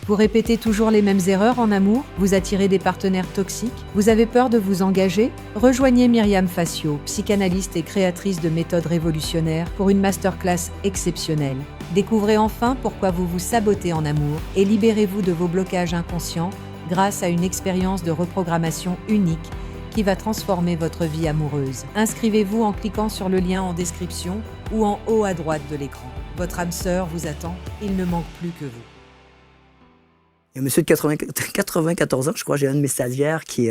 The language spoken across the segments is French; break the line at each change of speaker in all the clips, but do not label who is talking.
Vous répétez toujours les mêmes erreurs en amour? Vous attirez des partenaires toxiques? Vous avez peur de vous engager? Rejoignez Myriam Facio, psychanalyste et créatrice de méthodes révolutionnaires, pour une masterclass exceptionnelle. Découvrez enfin pourquoi vous vous sabotez en amour et libérez-vous de vos blocages inconscients grâce à une expérience de reprogrammation unique qui va transformer votre vie amoureuse. Inscrivez-vous en cliquant sur le lien en description ou en haut à droite de l'écran. Votre âme sœur vous attend, il ne manque plus que vous.
Un monsieur de 94 ans, je crois, j'ai un de mes stagiaires qui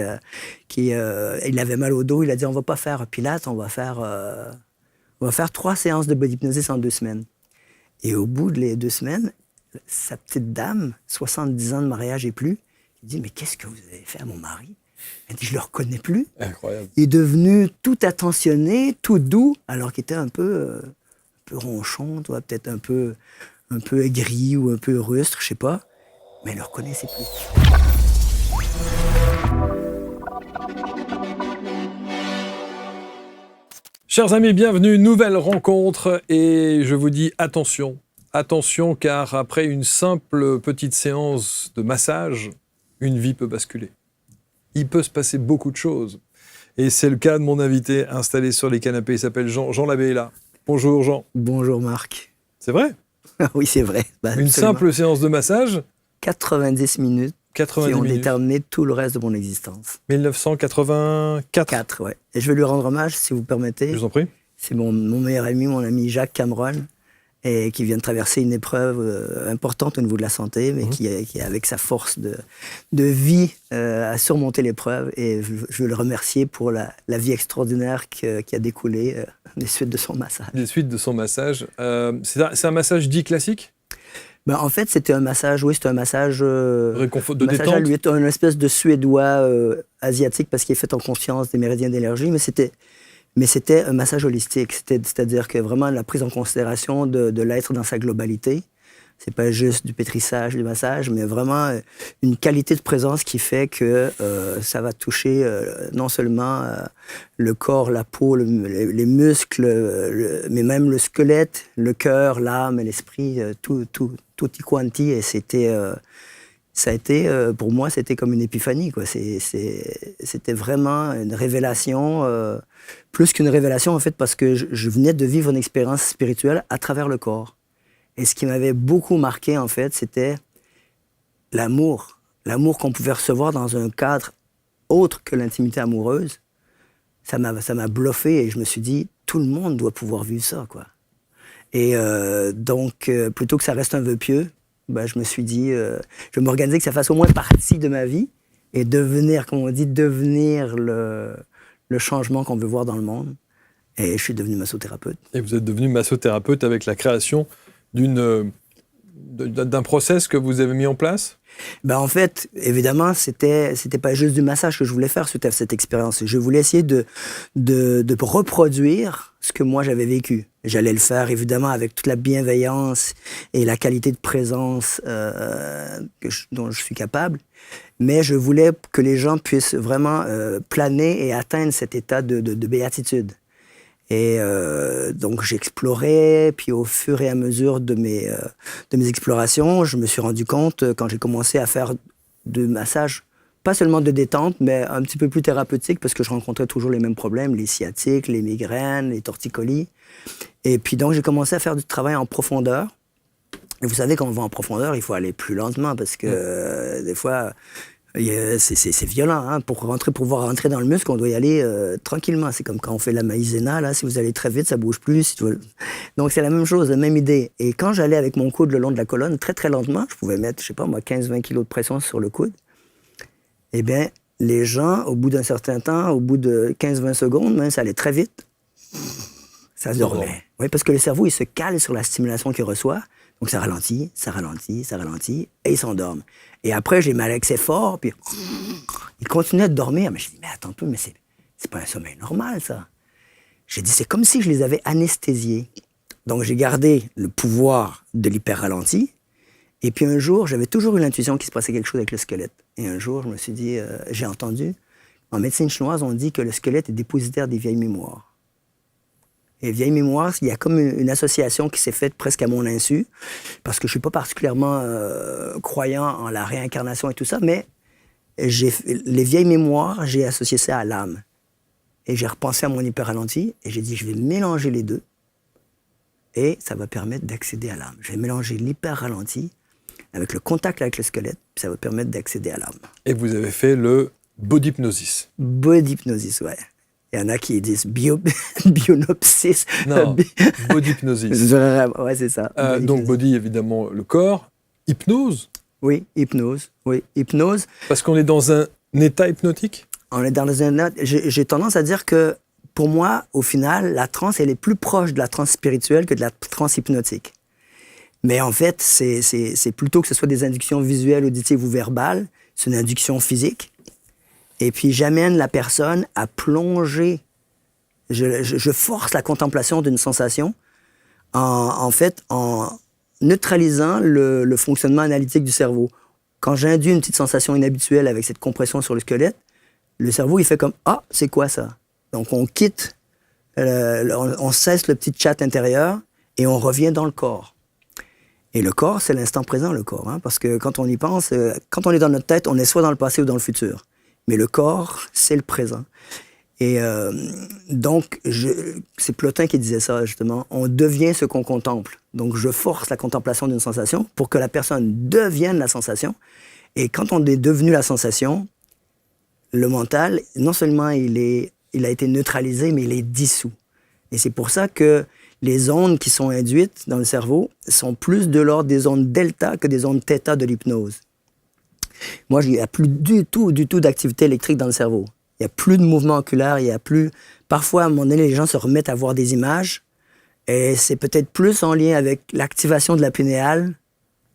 il avait mal au dos. Il a dit, on va pas faire Pilates, on va faire 3 séances de body hypnosis en 2 semaines. Et au bout de les 2 semaines, sa petite dame, 70 ans de mariage et plus, il dit, mais qu'est-ce que vous avez fait à mon mari? Elle dit, je le reconnais plus.
Incroyable.
Il est devenu tout attentionné, tout doux, alors qu'il était un peu ronchon, peut-être un peu aigri ou un peu rustre, je sais pas. Mais elle ne le reconnaissait plus.
Chers amis, bienvenue, nouvelle rencontre et je vous dis attention. Attention car après une simple petite séance de massage, une vie peut basculer. Il peut se passer beaucoup de choses. Et c'est le cas de mon invité installé sur les canapés, il s'appelle Jean. Jean Labbé est là. Bonjour Jean.
Bonjour Marc.
C'est vrai?
Oui, c'est vrai.
Une simple séance de massage
90 minutes qui ont déterminé tout le reste de mon existence.
1984.
4, ouais. Et je vais lui rendre hommage, si vous permettez.
Je vous en prie.
C'est mon meilleur ami, mon ami Jacques Cameron, et qui vient de traverser une épreuve importante au niveau de la santé, mais qui, avec sa force de vie, a surmonté l'épreuve. Et je veux le remercier pour la vie extraordinaire qui a découlé des suites de son massage.
Des suites de son massage. C'est un massage dit classique?
Ben, en fait, c'était un massage, oui, c'était un massage...
de détente?
Lui est une espèce de suédois asiatique parce qu'il est fait en conscience des méridiens d'énergie, mais c'était un massage holistique, c'est-à-dire que vraiment la prise en considération de l'être dans sa globalité. C'est pas juste du pétrissage, du massage, mais vraiment une qualité de présence qui fait que ça va toucher non seulement le corps, la peau, les muscles, mais même le squelette, le cœur, l'âme, l'esprit, tutti quanti. Et ça a été, pour moi, c'était comme une épiphanie, quoi. C'était vraiment une révélation, plus qu'une révélation, en fait, parce que je venais de vivre une expérience spirituelle à travers le corps. Et ce qui m'avait beaucoup marqué, en fait, c'était l'amour. L'amour qu'on pouvait recevoir dans un cadre autre que l'intimité amoureuse. Ça m'a bluffé et je me suis dit, tout le monde doit pouvoir vivre ça, quoi. Et donc, plutôt que ça reste un vœu pieux, ben, je me suis dit, je vais m'organiser que ça fasse au moins partie de ma vie et devenir, comme on dit, devenir le changement qu'on veut voir dans le monde. Et je suis devenu massothérapeute.
Et vous êtes devenu massothérapeute avec la création d'un process que vous avez mis en place?
Ben en fait, évidemment, c'était pas juste du massage que je voulais faire, cette expérience. Je voulais essayer de reproduire ce que moi j'avais vécu. J'allais le faire, évidemment, avec toute la bienveillance et la qualité de présence dont je suis capable. Mais je voulais que les gens puissent vraiment planer et atteindre cet état de béatitude. Et donc j'explorais, puis au fur et à mesure de mes explorations, je me suis rendu compte, quand j'ai commencé à faire de massage, pas seulement de détente, mais un petit peu plus thérapeutique, parce que je rencontrais toujours les mêmes problèmes, les sciatiques, les migraines, les torticolis. Et puis donc j'ai commencé à faire du travail en profondeur. Et vous savez, quand on va en profondeur, il faut aller plus lentement, parce que des fois... C'est violent, hein. Pour pouvoir rentrer dans le muscle, on doit y aller tranquillement. C'est comme quand on fait la maïzena, là, si vous allez très vite, ça bouge plus. Donc c'est la même chose, la même idée. Et quand j'allais avec mon coude le long de la colonne, très très lentement, je pouvais mettre, je sais pas moi, 15-20 kilos de pression sur le coude. Eh bien, les gens, au bout d'un certain temps, au bout de 15-20 secondes, même, ça allait très vite, ça se dormait. Oui, parce que le cerveau, il se cale sur la stimulation qu'il reçoit. Donc ça ralentit, ça ralentit, ça ralentit, et ils s'endorment. Et après, j'ai mal accès fort, puis ils continuaient de dormir. Mais je dis, mais attends un peu, mais c'est pas un sommeil normal, ça. J'ai dit, c'est comme si je les avais anesthésiés. Donc j'ai gardé le pouvoir de l'hyper-ralenti. Et puis un jour, j'avais toujours eu l'intuition qu'il se passait quelque chose avec le squelette. Et un jour, je me suis dit, j'ai entendu, en médecine chinoise, on dit que le squelette est dépositaire des vieilles mémoires. Et Vieille Mémoire, il y a comme une association qui s'est faite presque à mon insu, parce que je ne suis pas particulièrement croyant en la réincarnation et tout ça, mais les Vieilles Mémoires, j'ai associé ça à l'âme. Et j'ai repensé à mon hyper-ralenti, et j'ai dit, je vais mélanger les deux, et ça va permettre d'accéder à l'âme. Je vais mélanger l'hyper-ralenti avec le contact avec le squelette, puis ça va permettre d'accéder à l'âme.
Et vous avez fait le Bodypnosis.
Bodypnosis, ouais. Il y en a qui disent bionopsis.
Non, Bodypnosis.
Ouais, c'est ça.
Donc body, évidemment, le corps. Hypnose.
Oui, hypnose. Oui, hypnose.
Parce qu'on est dans un état hypnotique.
On est dans un... J'ai tendance à dire que, pour moi, au final, la transe, elle est plus proche de la transe spirituelle que de la transe hypnotique. Mais en fait, c'est plutôt que ce soit des inductions visuelles, auditives ou verbales, c'est une induction physique. Et puis, j'amène la personne à plonger. Je force la contemplation d'une sensation en neutralisant le fonctionnement analytique du cerveau. Quand j'induis une petite sensation inhabituelle avec cette compression sur le squelette, le cerveau, il fait comme « Ah, c'est quoi ça ?» Donc, on quitte, on cesse le petit chat intérieur et on revient dans le corps. Et le corps, c'est l'instant présent, le corps. Hein, parce que quand on y pense, quand on est dans notre tête, on est soit dans le passé ou dans le futur. Mais le corps, c'est le présent. Et donc, c'est Plotin qui disait ça, justement. On devient ce qu'on contemple. Donc, je force la contemplation d'une sensation pour que la personne devienne la sensation. Et quand on est devenu la sensation, le mental, non seulement il a été neutralisé, mais il est dissous. Et c'est pour ça que les ondes qui sont induites dans le cerveau sont plus de l'ordre des ondes delta que des ondes θ de l'hypnose. Moi, il n'y a plus du tout d'activité électrique dans le cerveau. Il n'y a plus de mouvement oculaire, il y a plus... Parfois, à un moment donné, les gens se remettent à voir des images et c'est peut-être plus en lien avec l'activation de la pinéale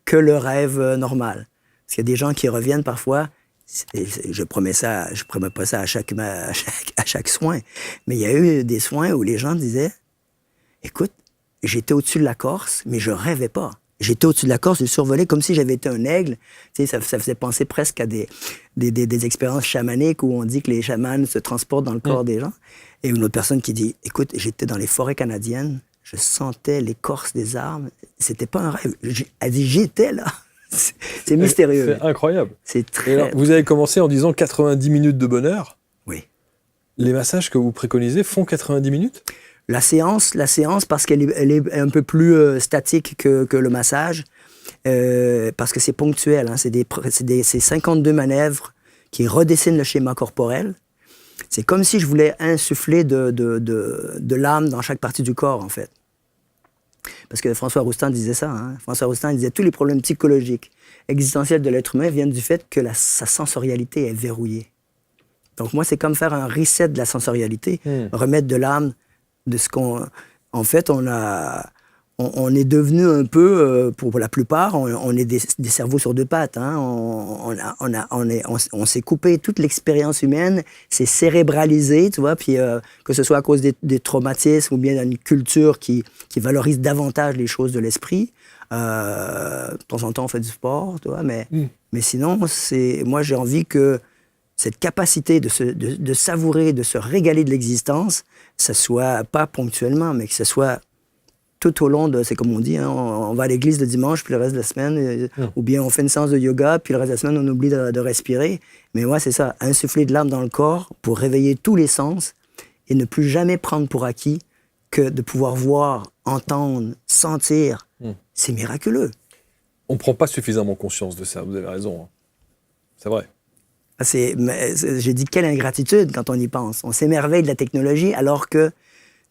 que le rêve normal. Parce qu'il y a des gens qui reviennent parfois, et je promets pas ça à chaque soin, mais il y a eu des soins où les gens disaient « Écoute, j'étais au-dessus de la Corse, mais je rêvais pas. » J'étais au-dessus de la Corse, je survolais comme si j'avais été un aigle. Tu sais, ça faisait penser presque à des expériences chamaniques où on dit que les chamans se transportent dans le corps des gens. Et une autre personne qui dit, écoute, j'étais dans les forêts canadiennes, je sentais l'écorce des arbres, c'était pas un rêve. Elle dit, j'étais là. C'est mystérieux.
C'est incroyable.
C'est très...
Alors, vous avez commencé en disant 90 minutes de bonheur.
Oui.
Les massages que vous préconisez font 90 minutes ?
La séance, parce qu'elle est un peu plus statique que le massage, parce que c'est ponctuel. Hein, c'est 52 manœuvres qui redessinent le schéma corporel. C'est comme si je voulais insuffler de l'âme dans chaque partie du corps, en fait. Parce que François Roustan disait ça. Hein. François Roustan disait tous les problèmes psychologiques, existentiels de l'être humain viennent du fait que sa sensorialité est verrouillée. Donc moi, c'est comme faire un reset de la sensorialité, remettre de l'âme de ce qu'on... En fait, on est devenu un peu, pour la plupart, on est des cerveaux sur deux pattes. Hein. On s'est coupé toute l'expérience humaine, c'est cérébralisé, tu vois, puis que ce soit à cause des traumatismes ou bien d'une culture qui valorise davantage les choses de l'esprit. De temps en temps, on fait du sport, tu vois, mais sinon, moi, j'ai envie que cette capacité de savourer, de se régaler de l'existence, ça soit pas ponctuellement, mais que ce soit tout au long de... C'est comme on dit, hein, on va à l'église le dimanche, puis le reste de la semaine, ou bien on fait une séance de yoga, puis le reste de la semaine, on oublie de respirer. Mais moi, c'est ça, insuffler de l'âme dans le corps pour réveiller tous les sens et ne plus jamais prendre pour acquis que de pouvoir voir, entendre, sentir. C'est miraculeux.
On ne prend pas suffisamment conscience de ça, vous avez raison. Hein. C'est vrai.
J'ai dit quelle ingratitude quand on y pense. On s'émerveille de la technologie alors que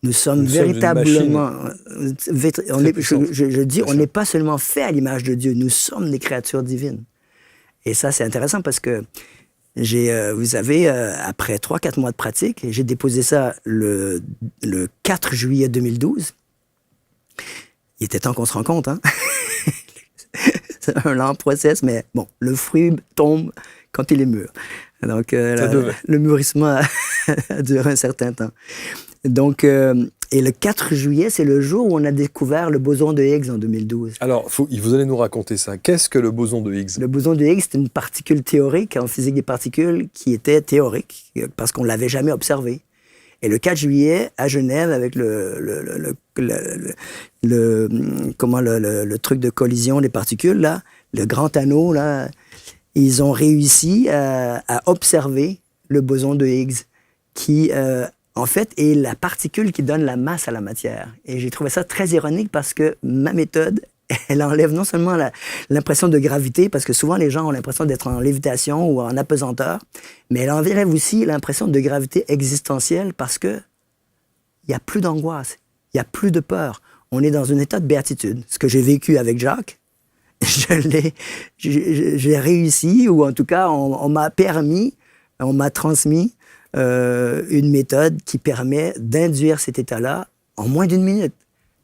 nous sommes véritablement... Je dis, on n'est pas seulement fait à l'image de Dieu, nous sommes des créatures divines. Et ça, c'est intéressant parce que vous avez, après 3-4 mois de pratique, j'ai déposé ça le 4 juillet 2012. Il était temps qu'on se rencontre, hein? C'est un lent process, mais bon, le fruit tombe quand il est mûr. Donc, le mûrissement a duré un certain temps. Donc, et le 4 juillet, c'est le jour où on a découvert le boson de Higgs en 2012.
Alors, vous allez nous raconter ça. Qu'est-ce que le boson de Higgs?
Le boson de Higgs, c'est une particule théorique en physique des particules qui était théorique parce qu'on ne l'avait jamais observée. Et le 4 juillet, à Genève, avec le truc de collision des particules, là, le grand anneau, là, ils ont réussi à observer le boson de Higgs, qui, en fait, est la particule qui donne la masse à la matière. Et j'ai trouvé ça très ironique parce que ma méthode, elle enlève non seulement l'impression de gravité, parce que souvent les gens ont l'impression d'être en lévitation ou en apesanteur, mais elle enlève aussi l'impression de gravité existentielle parce que il n'y a plus d'angoisse, il n'y a plus de peur. On est dans un état de béatitude. Ce que j'ai vécu avec Jacques, j'ai réussi, ou en tout cas, on m'a transmis une méthode qui permet d'induire cet état-là en moins d'1 minute.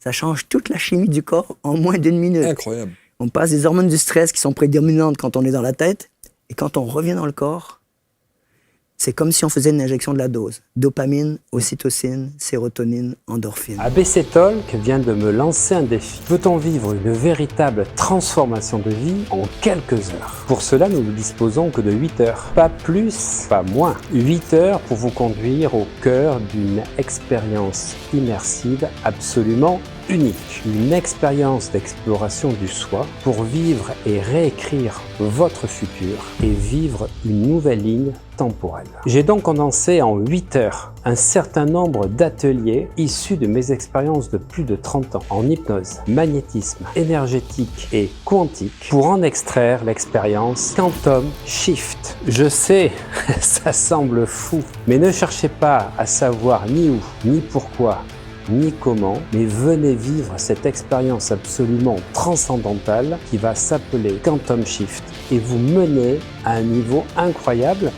Ça change toute la chimie du corps en moins d'1 minute.
Incroyable.
On passe des hormones du stress qui sont prédominantes quand on est dans la tête, et quand on revient dans le corps, c'est comme si on faisait une injection de la dose. Dopamine, ocytocine, sérotonine, endorphine.
ABC Talk vient de me lancer un défi. Veut-on vivre une véritable transformation de vie en quelques heures? Pour cela, nous ne disposons que de 8 heures. Pas plus, pas moins. 8 heures pour vous conduire au cœur d'une expérience immersive absolument unique. Une expérience d'exploration du soi pour vivre et réécrire votre futur et vivre une nouvelle ligne temporelle. J'ai donc condensé en 8 heures un certain nombre d'ateliers issus de mes expériences de plus de 30 ans en hypnose, magnétisme, énergétique et quantique pour en extraire l'expérience Quantum Shift. Je sais, ça semble fou, mais ne cherchez pas à savoir ni où, ni pourquoi, ni comment, mais venez vivre cette expérience absolument transcendantale qui va s'appeler Quantum Shift et vous mener à un niveau incroyable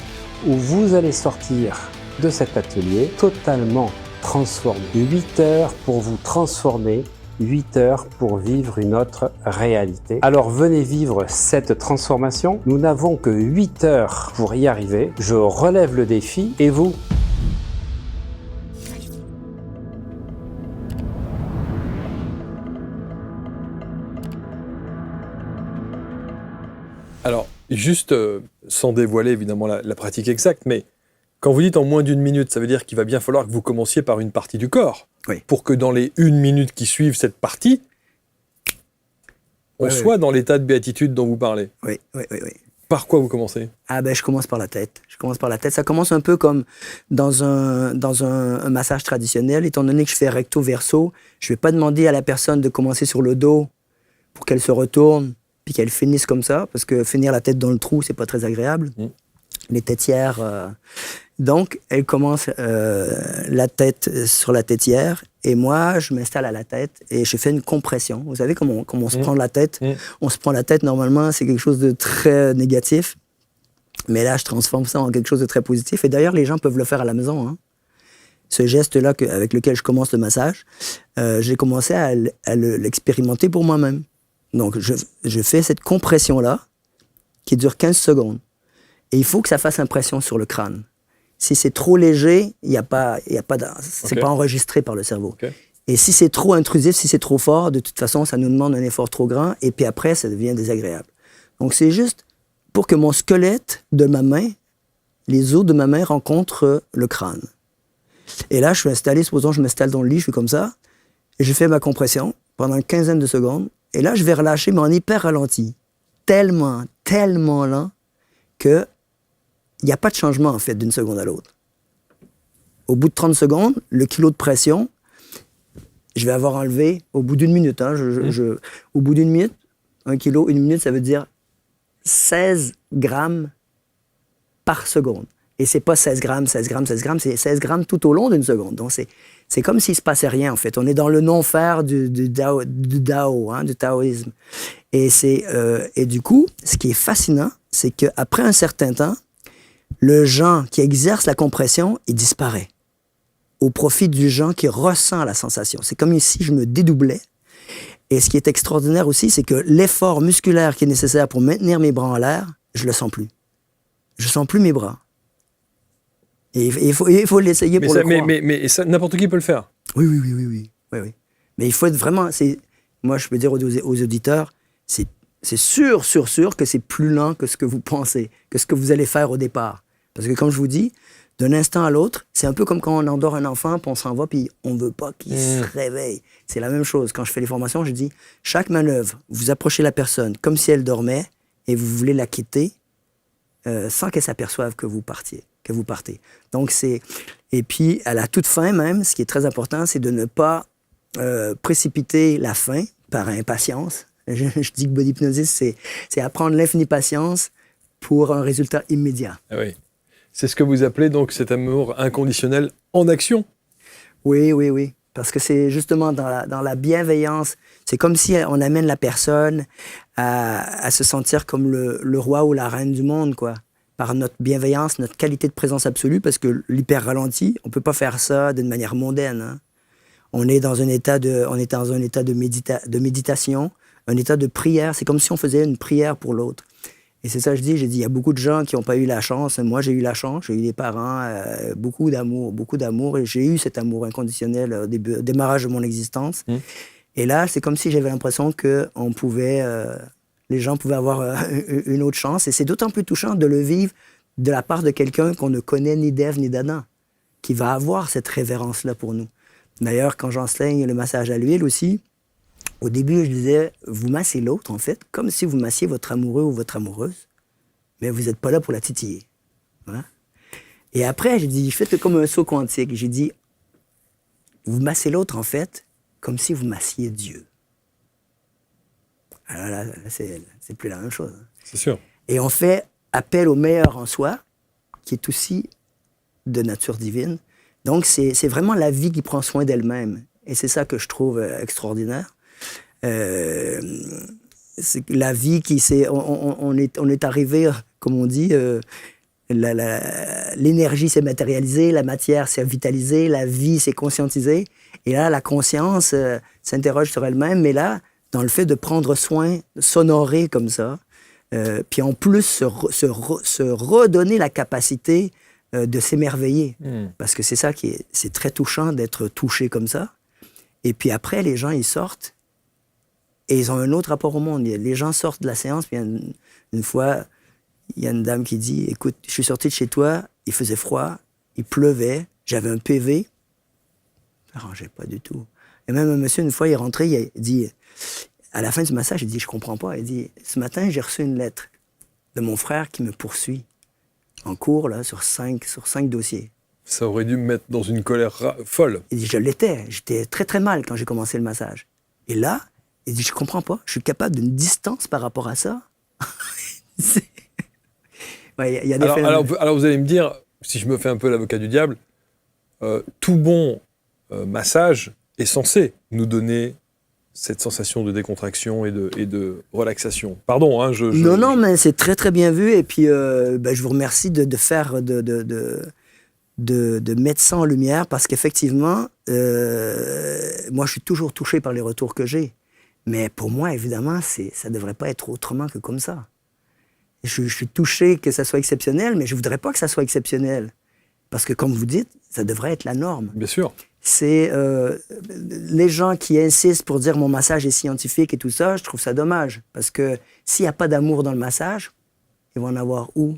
où vous allez sortir de cet atelier totalement transformé. 8 heures pour vous transformer, 8 heures pour vivre une autre réalité. Alors venez vivre cette transformation. Nous n'avons que 8 heures pour y arriver. Je relève le défi et vous ?
Alors, juste sans dévoiler évidemment la pratique exacte, mais quand vous dites en moins d'1 minute, ça veut dire qu'il va bien falloir que vous commenciez par une partie du corps.
Oui.
Pour que dans les 1 minute qui suivent cette partie, on soit dans l'état de béatitude dont vous parlez.
Oui.
Par quoi vous commencez?
Je commence par la tête. Ça commence un peu comme dans un massage traditionnel. Étant donné que je fais recto-verso, je ne vais pas demander à la personne de commencer sur le dos pour qu'elle se retourne puis qu'elle finisse comme ça, parce que finir la tête dans le trou, c'est pas très agréable. Les tétières... Donc, elle commence la tête sur la tétière, et moi, je m'installe à la tête et je fais une compression. Vous savez comment on se prend la tête? On se prend la tête, normalement, c'est quelque chose de très négatif. Mais là, je transforme ça en quelque chose de très positif. Et d'ailleurs, les gens peuvent le faire à la maison. Hein. Ce geste-là avec lequel je commence le massage, j'ai commencé à l'expérimenter pour moi-même. Donc, je fais cette compression-là qui dure 15 secondes. Et il faut que ça fasse impression sur le crâne. Si c'est trop léger, c'est pas enregistré par le cerveau.
Okay.
Et si c'est trop intrusif, si c'est trop fort, de toute façon, ça nous demande un effort trop grand. Et puis après, ça devient désagréable. Donc, c'est juste pour que mon squelette de ma main, les os de ma main rencontrent le crâne. Et là, je suis installé, supposons je m'installe dans le lit, je suis comme ça, et je fais ma compression pendant une quinzaine de secondes. Et là, je vais relâcher, mais en hyper ralenti. Tellement lent que il n'y a pas de changement, en fait, d'une seconde à l'autre. Au bout de 30 secondes, le kilo de pression, je vais avoir enlevé au bout d'1 minute. Hein, au bout d'1 minute, 1 kilo, 1 minute, ça veut dire 16 grammes par seconde. Et c'est pas 16 grammes, c'est 16 grammes tout au long d'une seconde. Donc, c'est comme s'il se passait rien, en fait. On est dans le non-faire du Dao, hein, du taoïsme. Et du coup, ce qui est fascinant, c'est qu'après un certain temps, le Jean qui exerce la compression, il disparaît au profit du Jean qui ressent la sensation. C'est comme si je me dédoublais. Et ce qui est extraordinaire aussi, c'est que l'effort musculaire qui est nécessaire pour maintenir mes bras en l'air, je le sens plus. Je sens plus mes bras. Et il faut l'essayer pour le croire.
Mais ça, n'importe qui peut le faire.
Oui. Mais il faut être vraiment... Moi, je peux dire aux auditeurs, c'est sûr que c'est plus lent que ce que vous pensez, que ce que vous allez faire au départ. Parce que comme je vous dis, d'un instant à l'autre, c'est un peu comme quand on endort un enfant, puis on s'en va, puis on veut pas qu'il se réveille. C'est la même chose. Quand je fais les formations, je dis, chaque manœuvre, vous approchez la personne comme si elle dormait, et vous voulez la quitter sans qu'elle s'aperçoive que vous partez. Donc et puis, à la toute fin même, ce qui est très important, c'est de ne pas précipiter la fin par impatience. Je dis que body hypnosis, c'est apprendre l'infinie patience pour un résultat immédiat.
Ah oui. C'est ce que vous appelez donc cet amour inconditionnel en action.
Oui. Parce que c'est justement dans la bienveillance. C'est comme si on amène la personne à se sentir comme le roi ou la reine du monde, quoi. Par notre bienveillance, notre qualité de présence absolue, parce que l'hyper ralenti, on peut pas faire ça d'une manière mondaine. Hein. On est dans un état de méditation, un état de prière. C'est comme si on faisait une prière pour l'autre. Et c'est ça que je dis. J'ai dit, il y a beaucoup de gens qui n'ont pas eu la chance. Moi, j'ai eu la chance. J'ai eu des parents, beaucoup d'amour. Et j'ai eu cet amour inconditionnel au démarrage de mon existence. Et là, c'est comme si j'avais l'impression que les gens pouvaient avoir une autre chance. Et c'est d'autant plus touchant de le vivre de la part de quelqu'un qu'on ne connaît ni d'Ève ni d'Adam, qui va avoir cette révérence-là pour nous. D'ailleurs, quand j'enseigne le massage à l'huile aussi, au début, je disais, vous massez l'autre, en fait, comme si vous massiez votre amoureux ou votre amoureuse, mais vous n'êtes pas là pour la titiller. Hein? Et après, j'ai dit, faites comme un saut quantique. J'ai dit, vous massez l'autre, en fait, comme si vous massiez Dieu. Alors là, c'est plus la même chose.
C'est sûr.
Et on fait appel au meilleur en soi, qui est aussi de nature divine. Donc, c'est vraiment la vie qui prend soin d'elle-même. Et c'est ça que je trouve extraordinaire. C'est la vie qui on est arrivé, comme on dit, l'énergie s'est matérialisée, la matière s'est vitalisée, la vie s'est conscientisée. Et là, la conscience s'interroge sur elle-même, mais là, dans le fait de prendre soin, s'honorer comme ça, puis en plus se redonner la capacité de s'émerveiller. Parce que c'est ça c'est très touchant d'être touché comme ça. Et puis après, les gens, ils sortent et ils ont un autre rapport au monde. Les gens sortent de la séance, puis une fois, il y a une dame qui dit, écoute, je suis sorti de chez toi, il faisait froid, il pleuvait, j'avais un PV, ça n'arrangeait pas du tout. Et même un monsieur, une fois, il est rentré, il dit, à la fin du massage, il dit, je comprends pas. Il dit, ce matin, j'ai reçu une lettre de mon frère qui me poursuit en cours, là, sur 5 dossiers.
Ça aurait dû me mettre dans une colère folle.
Il dit, je l'étais. J'étais très, très mal quand j'ai commencé le massage. Et là, il dit, je comprends pas. Je suis capable d'une distance par rapport à ça. Ouais, y a des
alors, vous allez me dire, si je me fais un peu l'avocat du diable, tout bon massage est censé nous donner cette sensation de décontraction et de relaxation. Pardon, hein,
Non, mais c'est très, très bien vu. Et puis, je vous remercie de mettre ça en lumière parce qu'effectivement, moi, je suis toujours touché par les retours que j'ai. Mais pour moi, évidemment, ça ne devrait pas être autrement que comme ça. Je suis touché que ça soit exceptionnel, mais je ne voudrais pas que ça soit exceptionnel. Parce que, comme vous dites, ça devrait être la norme.
Bien sûr.
C'est les gens qui insistent pour dire mon massage est scientifique et tout ça, je trouve ça dommage. Parce que s'il n'y a pas d'amour dans le massage, ils vont en avoir où?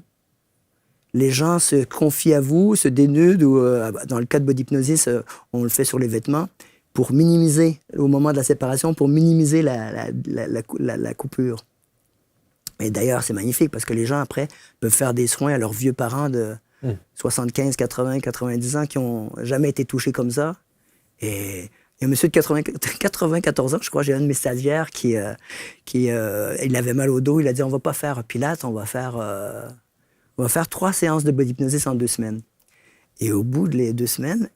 Les gens se confient à vous, se dénudent, ou dans le cas de body hypnosis, on le fait sur les vêtements, pour minimiser, au moment de la séparation, pour minimiser la coupure. Et d'ailleurs, c'est magnifique parce que les gens, après, peuvent faire des soins à leurs vieux parents de 75, 80, 90 ans qui n'ont jamais été touchés comme ça. Et il y a un monsieur de 94 ans, je crois, j'ai un de mes stagiaires qui il avait mal au dos, il a dit on va pas faire Pilates, on va faire 3 séances de body hypnosis en 2 semaines. Et au bout de les 2 semaines,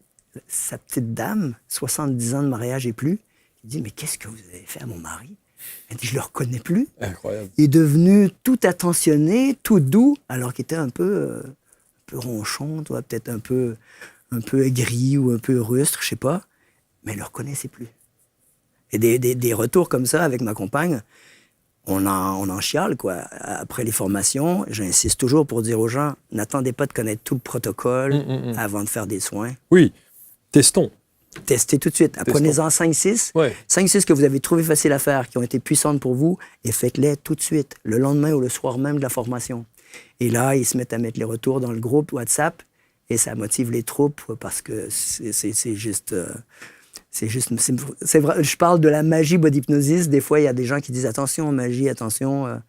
sa petite dame, 70 ans de mariage et plus, il dit mais qu'est-ce que vous avez fait à mon mari? Elle dit, je le reconnais plus.
Incroyable.
Il est devenu tout attentionné, tout doux, alors qu'il était un peu ronchon, peut-être un peu aigri ou un peu rustre, je sais pas. Mais il le reconnaissait plus. Et des retours comme ça avec ma compagne, on en chiale, quoi. Après les formations, j'insiste toujours pour dire aux gens, n'attendez pas de connaître tout le protocole avant de faire des soins.
Oui, testons.
Testez tout de suite. Apprenez-en 5-6.
Ouais.
5-6 que vous avez trouvé facile à faire, qui ont été puissantes pour vous, et faites-les tout de suite, le lendemain ou le soir même de la formation. Et là, ils se mettent à mettre les retours dans le groupe WhatsApp, et ça motive les troupes, parce que c'est juste... c'est vrai, je parle de la magie body hypnosis. Des fois, il y a des gens qui disent attention, magie, attention.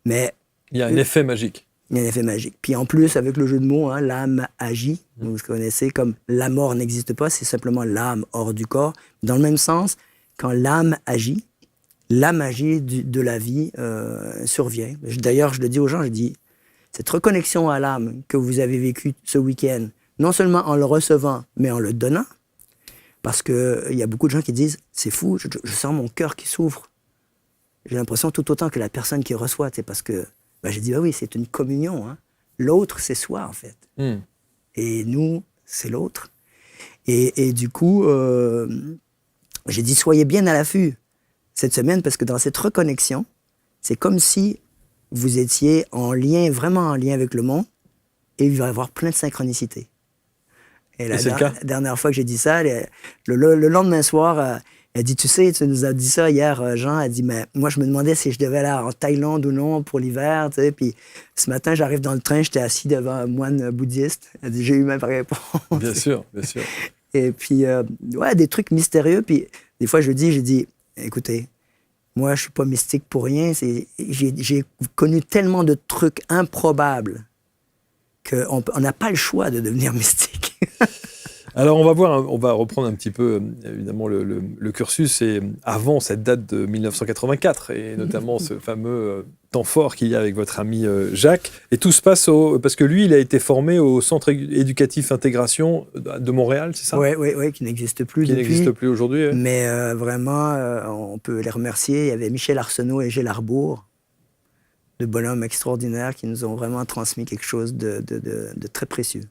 Mais
Il y a un effet magique.
il y a un effet magique. Puis en plus, avec le jeu de mots, hein, l'âme agit. Vous connaissez comme la mort n'existe pas, c'est simplement l'âme hors du corps. Dans le même sens, quand l'âme agit, la magie de la vie survient. D'ailleurs, je le dis aux gens, je dis, cette reconnexion à l'âme que vous avez vécue ce week-end, non seulement en le recevant, mais en le donnant, parce qu'il y a beaucoup de gens qui disent, c'est fou, je sens mon cœur qui s'ouvre. J'ai l'impression tout autant que la personne qui reçoit, parce que j'ai dit, oui, c'est une communion. Hein. L'autre, c'est soi, en fait. Et nous, c'est l'autre. Et du coup, j'ai dit, soyez bien à l'affût cette semaine, parce que dans cette reconnexion, c'est comme si vous étiez vraiment en lien avec le monde, et il va y avoir plein de synchronicité. Et
c'est le cas?
La dernière fois que j'ai dit ça, le lendemain soir, elle dit, tu sais, tu nous as dit ça hier, Jean. Elle dit, mais moi, je me demandais si je devais aller en Thaïlande ou non pour l'hiver. Tu sais. Puis ce matin, j'arrive dans le train, j'étais assis devant un moine bouddhiste. Elle dit, j'ai eu ma réponse.
Bien sûr, bien sûr.
Et puis, ouais, des trucs mystérieux. Puis des fois, j'ai dit, écoutez, moi, je suis pas mystique pour rien. J'ai connu tellement de trucs improbables qu'on n'a pas le choix de devenir mystique.
Alors, on va reprendre un petit peu, évidemment, le cursus. Et avant cette date de 1984, et notamment ce fameux temps fort qu'il y a avec votre ami Jacques. Et tout se passe parce que lui, il a été formé au Centre éducatif intégration de Montréal, c'est ça?
Oui, qui n'existe plus depuis.
Qui n'existe plus aujourd'hui. Ouais.
Mais vraiment, on peut les remercier. Il y avait Michel Arsenault et Gilles Arbour, de bonhommes extraordinaires qui nous ont vraiment transmis quelque chose de très précieux.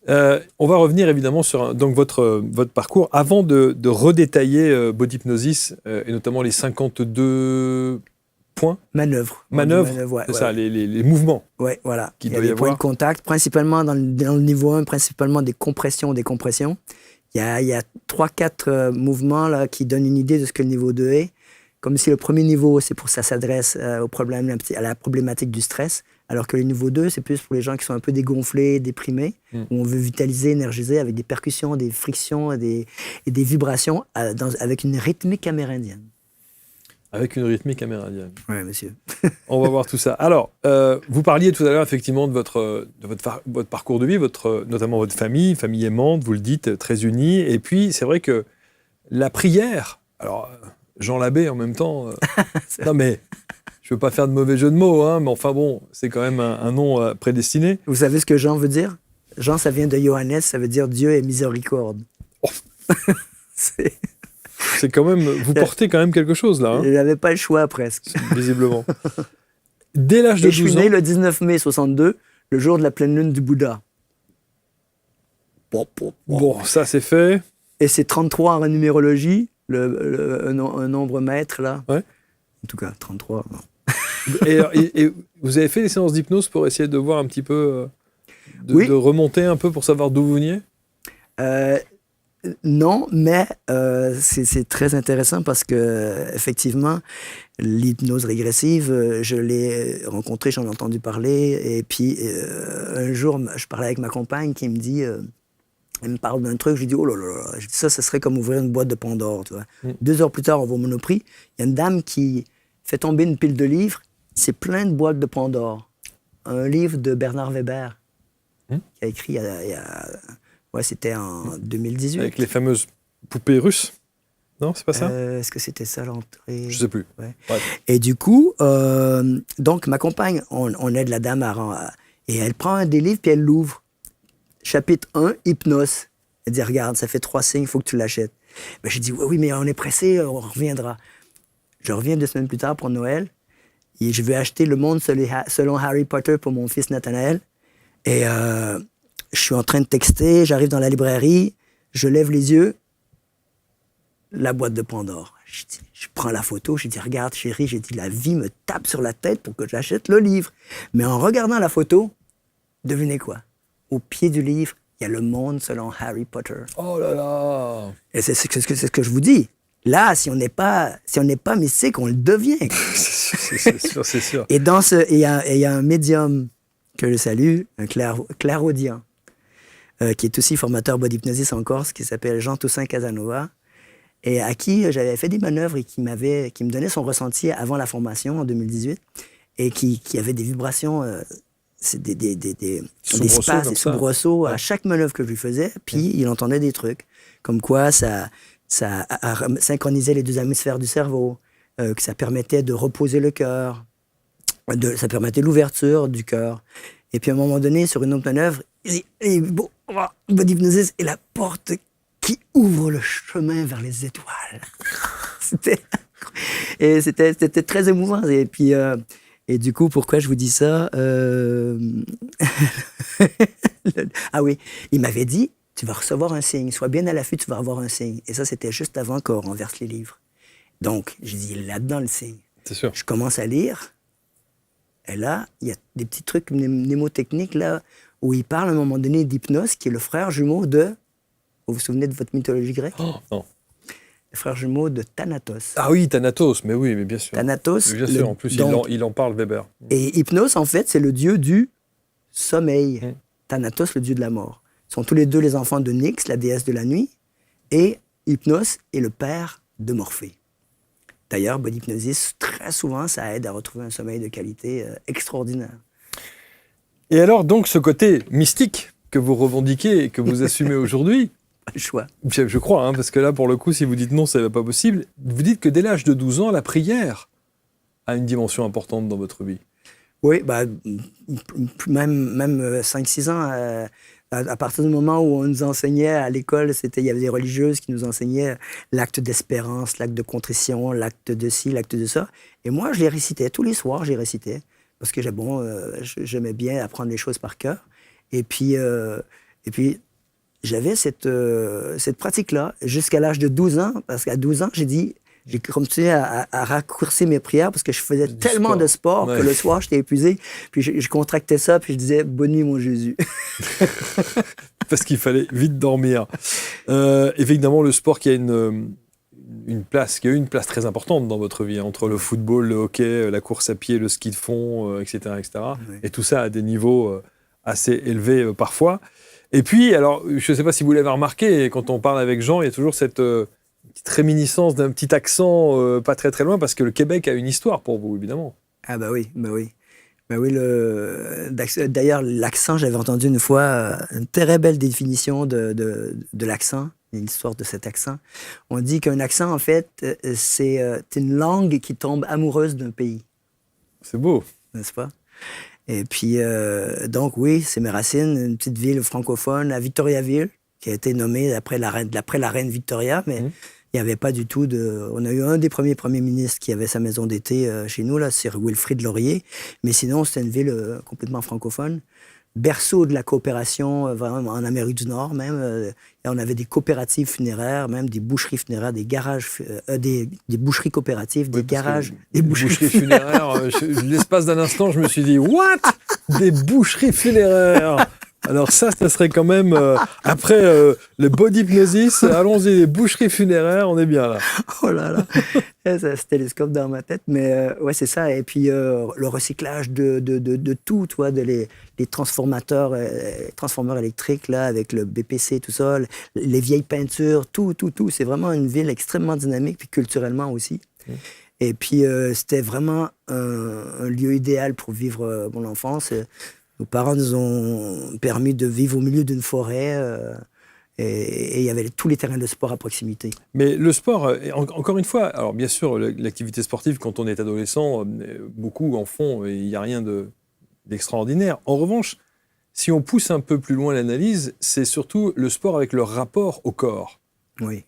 On va revenir évidemment sur donc votre parcours avant de redétailler Body Hypnosis et notamment les 52 points.
Manœuvres,
ouais, c'est ça, les mouvements.
Oui, voilà.
Il
y a des points de contact, principalement dans le niveau 1, principalement des compressions, décompressions. Il y a 3-4 mouvements là, qui donnent une idée de ce que le niveau 2 est. Comme si le premier niveau, c'est pour ça s'adresse à la problématique du stress, alors que le niveau 2, c'est plus pour les gens qui sont un peu dégonflés, déprimés, où on veut vitaliser, énergiser avec des percussions, des frictions et des vibrations avec une rythmique amérindienne.
Avec une rythmique amérindienne.
Oui, monsieur.
On va voir tout ça. Alors, vous parliez tout à l'heure effectivement de votre parcours de vie, notamment votre famille aimante, vous le dites, très unie. Et puis, c'est vrai que la prière, alors... Jean Labbé en même temps. Non mais, je veux pas faire de mauvais jeu de mots, hein, mais enfin bon, c'est quand même un nom prédestiné.
Vous savez ce que Jean veut dire? Jean, ça vient de Johannes, ça veut dire Dieu est miséricorde.
Oh. C'est quand même, vous portez quand même quelque chose là. Hein.
Je n'avais pas le choix presque.
Visiblement. Dès l'âge de 12 ans.
Je suis né le 19 mai 62, le jour de la pleine lune du Bouddha.
Bon, ça c'est fait.
Et c'est 33 en numérologie. Un nombre maître, là.
Ouais.
En tout cas, 33.
et vous avez fait des séances d'hypnose pour essayer de voir un petit peu, de remonter un peu pour savoir d'où vous veniez?
Non, mais c'est très intéressant parce que effectivement, l'hypnose régressive, je l'ai rencontrée, j'en ai entendu parler. Et puis, un jour, je parlais avec ma compagne qui me dit... Elle me parle d'un truc, je lui dis, oh là là, je dis, ça serait comme ouvrir une boîte de Pandore, tu vois. 2 heures plus tard, on va au Monoprix, il y a une dame qui fait tomber une pile de livres, c'est plein de boîtes de Pandore. Un livre de Bernard Weber, qui a écrit, c'était en 2018.
Avec les fameuses poupées russes? Non, c'est pas ça?
Est-ce que c'était ça l'entrée?
Je sais plus.
Ouais.
Ouais.
Et du coup, donc ma compagne, on aide la dame et elle prend un des livres puis elle l'ouvre. Chapitre 1, hypnose. Elle dit, regarde, ça fait 3 signes, il faut que tu l'achètes. Ben, j'ai dit, oui, mais on est pressé, on reviendra. Je reviens 2 semaines plus tard pour Noël, et je vais acheter Le Monde selon Harry Potter pour mon fils Nathanaël. Et je suis en train de texter, j'arrive dans la librairie, je lève les yeux, la boîte de Pandore. Je prends la photo, je dis, regarde chérie, j'ai dit, la vie me tape sur la tête pour que j'achète le livre. Mais en regardant la photo, devinez quoi? Au pied du livre, il y a le monde selon Harry Potter.
Oh là là.
Et c'est ce que je vous dis. Là, si on n'est pas mystique, on le devient.
c'est sûr.
Et il y a un médium que je salue, un clairaudient, qui est aussi formateur body hypnosis en Corse, qui s'appelle Jean-Toussaint Casanova, et à qui j'avais fait des manœuvres et qui me donnait son ressenti avant la formation en 2018, et qui avait des vibrations, des espaces, des soubresauts à chaque manœuvre que je lui faisais, puis il entendait des trucs, comme quoi ça synchronisait les 2 hémisphères du cerveau, que ça permettait de reposer le cœur, ça permettait l'ouverture du cœur. Et puis à un moment donné, sur une autre manœuvre, il dit bon, body hypnosis est la porte qui ouvre le chemin vers les étoiles. C'était très émouvant. Et puis et du coup, pourquoi je vous dis ça Ah oui, il m'avait dit tu vas recevoir un signe, sois bien à l'affût, tu vas avoir un signe. Et ça, c'était juste avant qu'on renverse les livres. Donc, j'ai dit là-dedans le signe.
C'est sûr.
Je commence à lire. Et là, il y a des petits trucs mnémotechniques là, où il parle à un moment donné d'Hypnos, qui est le frère jumeau de... Vous vous souvenez de votre mythologie grecque?
Oh, non.
Le frère jumeau de Thanatos.
Ah oui, Thanatos, mais oui, mais bien sûr.
Thanatos.
Bien sûr, en plus, il en parle, Weber.
Et Hypnos, en fait, c'est le dieu du sommeil. Thanatos, le dieu de la mort. Ils sont tous les deux les enfants de Nyx, la déesse de la nuit, et Hypnos est le père de Morphée. D'ailleurs, body hypnosis, très souvent, ça aide à retrouver un sommeil de qualité extraordinaire.
Et alors, donc, ce côté mystique que vous revendiquez et que vous assumez aujourd'hui,
Pas le choix.
je crois, parce que là, pour le coup, si vous dites non, ça n'est pas possible, vous dites que dès l'âge de 12 ans, la prière a une dimension importante dans votre vie.
Oui, même 5-6 ans, à partir du moment où on nous enseignait à l'école, il y avait des religieuses qui nous enseignaient l'acte d'espérance, l'acte de contrition, l'acte de ci, l'acte de ça. Et moi, je les récitais. Tous les soirs, je les récitais. Parce que j'aimais bien apprendre les choses par cœur. Et puis j'avais cette pratique-là jusqu'à l'âge de 12 ans. Parce qu'à 12 ans, j'ai continué à raccourcir mes prières parce que je faisais tellement de sport que le soir, j'étais épuisé. Puis je contractais ça, puis je disais « Bonne nuit, mon Jésus ».
Parce qu'il fallait vite dormir. Évidemment, le sport qui a une place très importante dans votre vie, entre le football, le hockey, la course à pied, le ski de fond, etc. Oui. Et tout ça à des niveaux assez élevés parfois. Et puis, alors, je ne sais pas si vous l'avez remarqué, quand on parle avec Jean, il y a toujours cette petite réminiscence d'un petit accent pas très très loin, parce que le Québec a une histoire pour vous, évidemment.
Ah bah oui. D'ailleurs, l'accent, j'avais entendu une fois une très belle définition de l'accent, l'histoire de cet accent. On dit qu'un accent, en fait, c'est une langue qui tombe amoureuse d'un pays.
C'est beau.
N'est-ce pas? Et puis, donc oui, c'est mes racines, une petite ville francophone à Victoriaville, qui a été nommée après la reine Victoria, mais il n'y avait pas du tout de... On a eu un des premiers ministres qui avait sa maison d'été chez nous, là, c'est Wilfrid Laurier, mais sinon, c'était une ville complètement francophone. Berceau de la coopération vraiment en Amérique du Nord même. Et on avait des coopératives funéraires, même des boucheries funéraires, des garages, des boucheries coopératives, des garages, des boucheries
funéraires. L'espace d'un instant, je me suis dit, what? Des boucheries funéraires? Alors ça serait quand même, après le body hypnosis, allons-y, les boucheries funéraires, on est bien là.
Oh là là, ça se télescope dans ma tête, mais ouais, c'est ça. Et puis le recyclage de tout, toi, les transformateurs électriques, là, avec le BPC, tout ça, les vieilles peintures, tout. C'est vraiment une ville extrêmement dynamique, puis culturellement aussi. Et puis c'était vraiment un lieu idéal pour vivre mon enfance. Nos parents nous ont permis de vivre au milieu d'une forêt et il y avait tous les terrains de sport à proximité.
Mais le sport, encore une fois, alors bien sûr, l'activité sportive, quand on est adolescent, beaucoup en font et il n'y a rien d'extraordinaire. En revanche, si on pousse un peu plus loin l'analyse, c'est surtout le sport avec le rapport au corps.
Oui.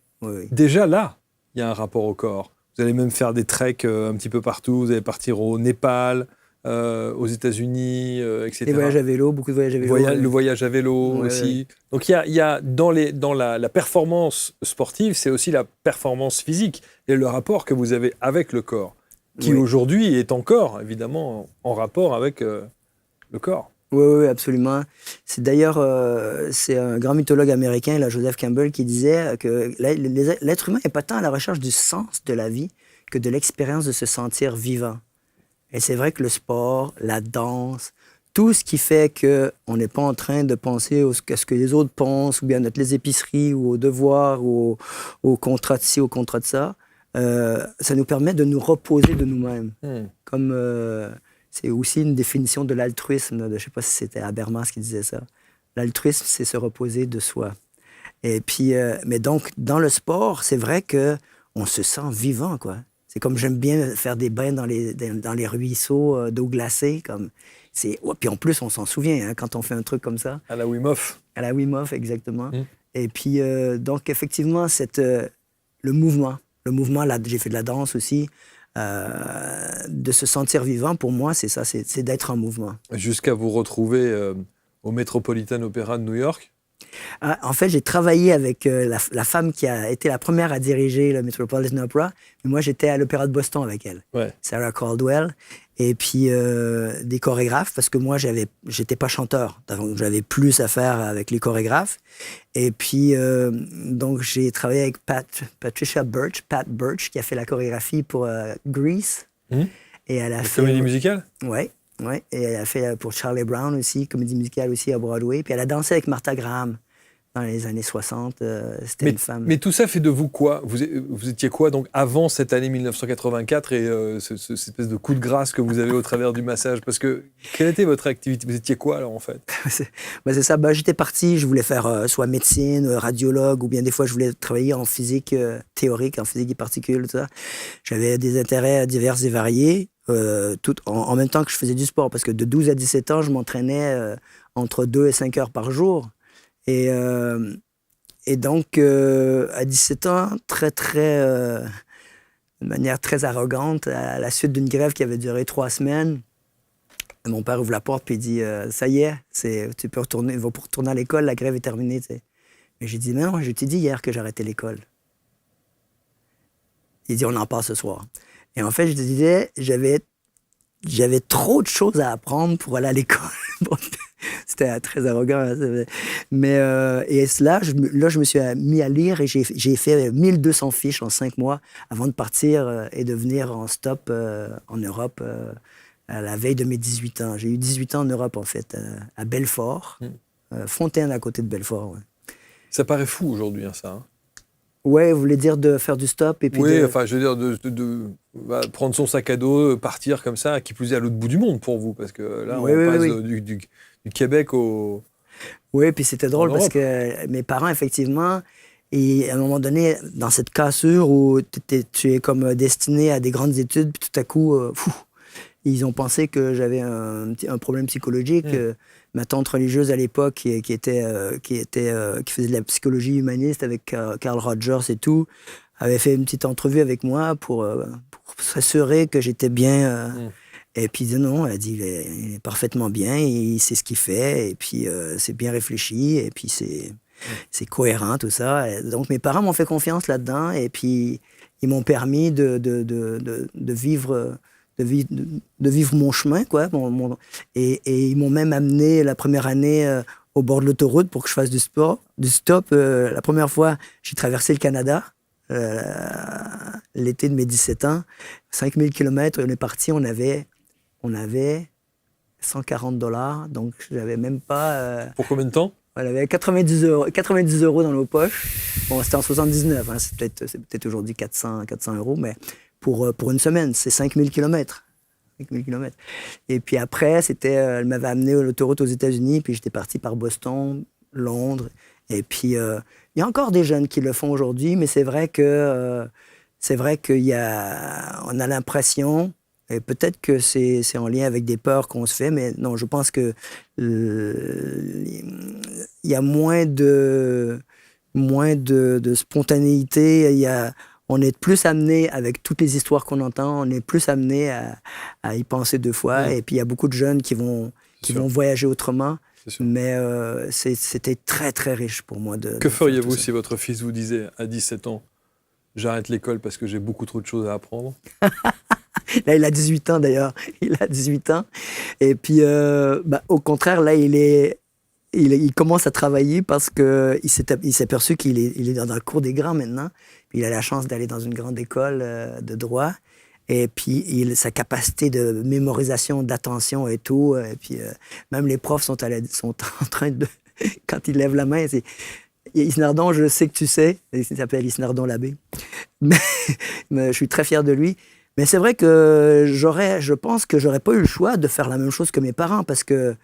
Déjà là, il y a un rapport au corps. Vous allez même faire des treks un petit peu partout, vous allez partir au Népal, aux États-Unis, etc.
Les voyages à vélo, beaucoup de voyages à vélo.
Le voyage à vélo aussi. Ouais. Donc il y a dans la performance sportive, c'est aussi la performance physique et le rapport que vous avez avec le corps, qui aujourd'hui est encore évidemment en rapport avec le corps.
Oui, oui, absolument. C'est d'ailleurs c'est un grand mythologue américain, là, Joseph Campbell, qui disait que l'être humain n'est pas tant à la recherche du sens de la vie que de l'expérience de se sentir vivant. Et c'est vrai que le sport, la danse, tout ce qui fait qu'on n'est pas en train de penser à ce que les autres pensent, ou bien à les épiceries, ou aux devoirs, ou au contrat de ci, au contrat de ça, ça nous permet de nous reposer de nous-mêmes. Comme c'est aussi une définition de l'altruisme. Je ne sais pas si c'était Habermas qui disait ça. L'altruisme, c'est se reposer de soi. Et puis, mais donc, dans le sport, c'est vrai qu'on se sent vivant, quoi. C'est comme j'aime bien faire des bains dans les ruisseaux d'eau glacée. Puis en plus, on s'en souvient hein, quand on fait un truc comme ça.
À la Wim Hof.
À la Wim Hof, exactement. Et puis, donc, effectivement, le mouvement, là, j'ai fait de la danse aussi, de se sentir vivant, pour moi, c'est ça, c'est d'être en mouvement.
Jusqu'à vous retrouver au Metropolitan Opera de New York.
En fait, j'ai travaillé avec la femme qui a été la première à diriger le Metropolitan Opera. Mais moi, j'étais à l'Opéra de Boston avec elle, Sarah Caldwell. Et puis, des chorégraphes, parce que moi, j'étais pas chanteur. Donc, j'avais plus à faire avec les chorégraphes. Et puis, donc, j'ai travaillé avec Pat Birch, qui a fait la chorégraphie pour Grease. Et elle a fait...
Comédie musicale?
Oui. Ouais, et elle a fait pour Charlie Brown aussi, comédie musicale aussi à Broadway. Puis elle a dansé avec Martha Graham dans les années 60. C'était une femme.
Mais tout ça fait de vous quoi? Vous étiez quoi donc avant cette année 1984 et cette espèce de coup de grâce que vous avez au travers du massage? Parce que quelle était votre activité? Vous étiez quoi alors en fait?
C'est ça. J'étais parti, je voulais faire soit médecine, radiologue, ou bien des fois je voulais travailler en physique théorique, en physique des particules, tout ça. J'avais des intérêts divers et variés. Tout en même temps que je faisais du sport, parce que de 12 à 17 ans, je m'entraînais entre 2 et 5 heures par jour. Et donc, à 17 ans, de manière très arrogante, à la suite d'une grève qui avait duré 3 semaines, mon père ouvre la porte et il dit « Ça y est, tu peux retourner, il va pour retourner à l'école, la grève est terminée. » Et j'ai dit « Mais non, je t'ai dit hier que j'arrêtais l'école. » Il dit « On en parle ce soir. » Et en fait, je disais, j'avais trop de choses à apprendre pour aller à l'école. Bon, c'était très arrogant. Hein, mais et là, je me suis mis à lire et j'ai fait 1200 fiches en 5 mois avant de partir et de venir en stop en Europe à la veille de mes 18 ans. J'ai eu 18 ans en Europe, en fait, à Belfort, Fontaine à côté de Belfort. Ouais.
Ça paraît fou aujourd'hui, hein, ça. Hein.
Ouais, vous voulez dire de faire du stop et puis
enfin, je veux dire de prendre son sac à dos, partir comme ça, qui plus est à l'autre bout du monde pour vous, parce que là, on passe du Québec au...
Oui, puis c'était drôle parce que mes parents, effectivement, et à un moment donné, dans cette cassure où tu es comme destiné à des grandes études, puis tout à coup, ils ont pensé que j'avais un problème psychologique. Ma tante religieuse à l'époque, qui faisait de la psychologie humaniste avec Carl Rogers et tout, avait fait une petite entrevue avec moi pour s'assurer que j'étais bien. Et puis non, elle a dit il est parfaitement bien, il sait ce qu'il fait, et puis c'est bien réfléchi, et puis c'est cohérent tout ça. Et donc mes parents m'ont fait confiance là-dedans, et puis ils m'ont permis de vivre. De vivre mon chemin, quoi. Et ils m'ont même amené la première année au bord de l'autoroute pour que je fasse du stop. La première fois, j'ai traversé le Canada, l'été de mes 17 ans. 5000 km, on est parti, on avait $140, donc j'avais même pas...
Pour combien de temps?
On avait 90 euros dans nos poches. Bon, c'était en 79, hein, c'est peut-être aujourd'hui 400 euros, mais... Pour une semaine, c'est 5000 km. 5000 km. Et puis après, elle m'avait amené à l'autoroute aux États-Unis, puis j'étais parti par Boston, Londres. Et puis, il y a encore des jeunes qui le font aujourd'hui, mais c'est vrai qu'on a l'impression, et peut-être que c'est en lien avec des peurs qu'on se fait, mais non, je pense que il y a moins de spontanéité, on est plus amené, avec toutes les histoires qu'on entend, on est plus amené à y penser 2 fois. Et puis, il y a beaucoup de jeunes qui vont voyager autrement. Mais c'était très, très riche pour moi.
Que feriez-vous si votre fils vous disait à 17 ans, j'arrête l'école parce que j'ai beaucoup trop de choses à apprendre?
Là, il a 18 ans d'ailleurs. Il a 18 ans. Et puis, au contraire, là, il commence à travailler parce qu'il s'est aperçu qu'il est dans le cours des grands maintenant. Puis il a la chance d'aller dans une grande école de droit. Et puis, sa capacité de mémorisation, d'attention et tout. Et puis, même les profs sont en train de... Quand il lève la main, c'est... Isnardon, je sais que tu sais. Il s'appelle Isnardon l'abbé. Mais je suis très fier de lui. Mais c'est vrai que je pense que j'aurais pas eu le choix de faire la même chose que mes parents parce que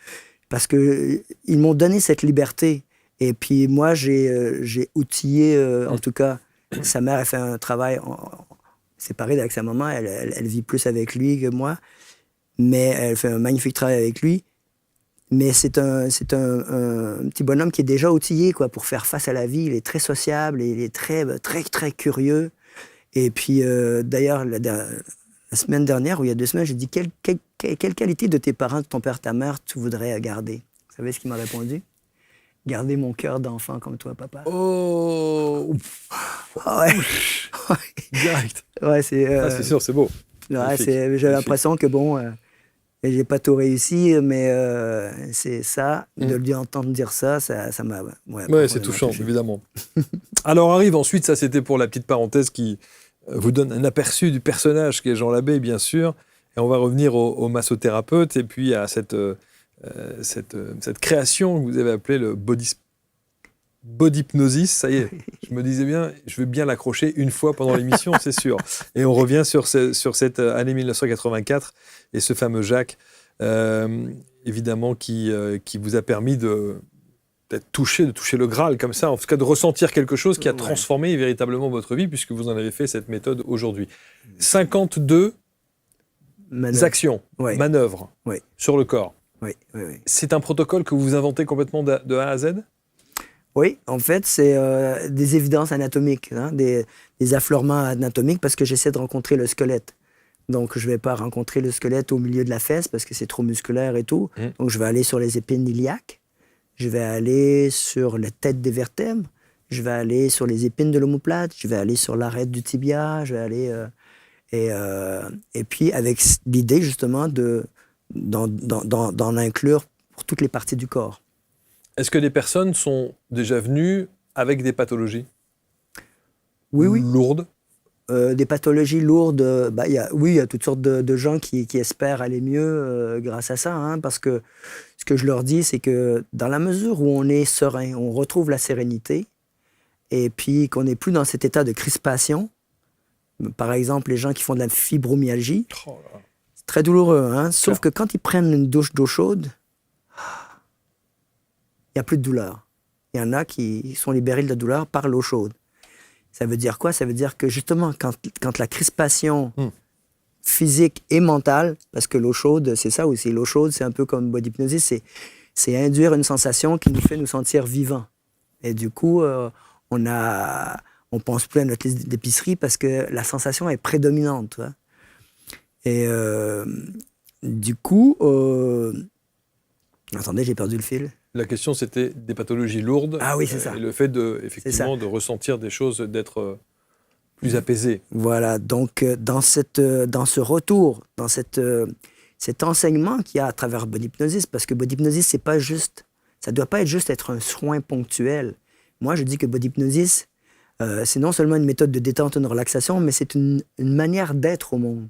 ils m'ont donné cette liberté. Et puis moi, j'ai outillé, en tout cas, sa mère a fait un travail séparé avec sa maman. Elle vit plus avec lui que moi, mais elle fait un magnifique travail avec lui. Mais c'est un petit bonhomme qui est déjà outillé quoi, pour faire face à la vie. Il est très sociable et il est très, très, très curieux. Et puis, d'ailleurs, la semaine dernière, ou il y a 2 semaines, j'ai dit quelle qualité de tes parents, de ton père, ta mère, tu voudrais garder? Vous savez ce qu'il m'a répondu? Garder mon cœur d'enfant comme toi, papa.
Oh
Ouais.
Direct.
Ouais, c'est
sûr, c'est beau.
Ouais, j'ai l'impression que bon, j'ai pas tout réussi, mais c'est ça, de lui entendre dire ça m'a...
Ouais, c'est touchant, évidemment. Alors arrive ensuite, ça c'était pour la petite parenthèse qui vous donne un aperçu du personnage qui est Jean Labbé, bien sûr. Et on va revenir au massothérapeute et puis à cette création que vous avez appelée le bodypnosis. Ça y est, je me disais bien, je vais bien l'accrocher une fois pendant l'émission, c'est sûr. Et on revient sur cette année 1984 et ce fameux Jacques, évidemment, qui vous a permis de toucher le Graal comme ça, en tout cas de ressentir quelque chose qui a transformé véritablement votre vie, puisque vous en avez fait cette méthode aujourd'hui. 52 actions, manœuvres sur le corps.
Oui.
C'est un protocole que vous inventez complètement de A à Z?
Oui, en fait, c'est des évidences anatomiques, hein, des affleurements anatomiques, parce que j'essaie de rencontrer le squelette. Donc, je ne vais pas rencontrer le squelette au milieu de la fesse, parce que c'est trop musculaire et tout. Donc, je vais aller sur les épines iliaques. Je vais aller sur la tête des vertèbres, je vais aller sur les épines de l'omoplate, je vais aller sur l'arête du tibia, je vais aller... et puis avec l'idée justement d'en inclure pour toutes les parties du corps.
Est-ce que des personnes sont déjà venues avec des pathologies lourdes?
Des pathologies lourdes, il y a toutes sortes de gens qui espèrent aller mieux grâce à ça, hein, parce que ce que je leur dis, c'est que dans la mesure où on est serein, on retrouve la sérénité, et puis qu'on n'est plus dans cet état de crispation, par exemple, les gens qui font de la fibromyalgie, c'est très douloureux, hein, sauf que quand ils prennent une douche d'eau chaude, il n'y a plus de douleur. Il y en a qui sont libérés de la douleur par l'eau chaude. Ça veut dire quoi? Ça veut dire que justement, quand la crispation physique et mentale, parce que l'eau chaude, c'est ça aussi, l'eau chaude, c'est un peu comme bodypnosis, c'est induire une sensation qui nous fait nous sentir vivants. Et du coup, on pense plus à notre liste d'épicerie parce que la sensation est prédominante. Tu vois? Et du coup, attendez, j'ai perdu le fil.
La question, c'était des pathologies lourdes.
Ah oui, c'est ça.
Et le fait effectivement de ressentir des choses, d'être plus apaisé.
Voilà, donc dans ce retour, dans cet enseignement qu'il y a à travers bodypnosis, parce que bodypnosis, c'est pas juste, ça doit pas être un soin ponctuel. Moi, je dis que bodypnosis, c'est non seulement une méthode de détente et de relaxation, mais c'est une manière d'être au monde.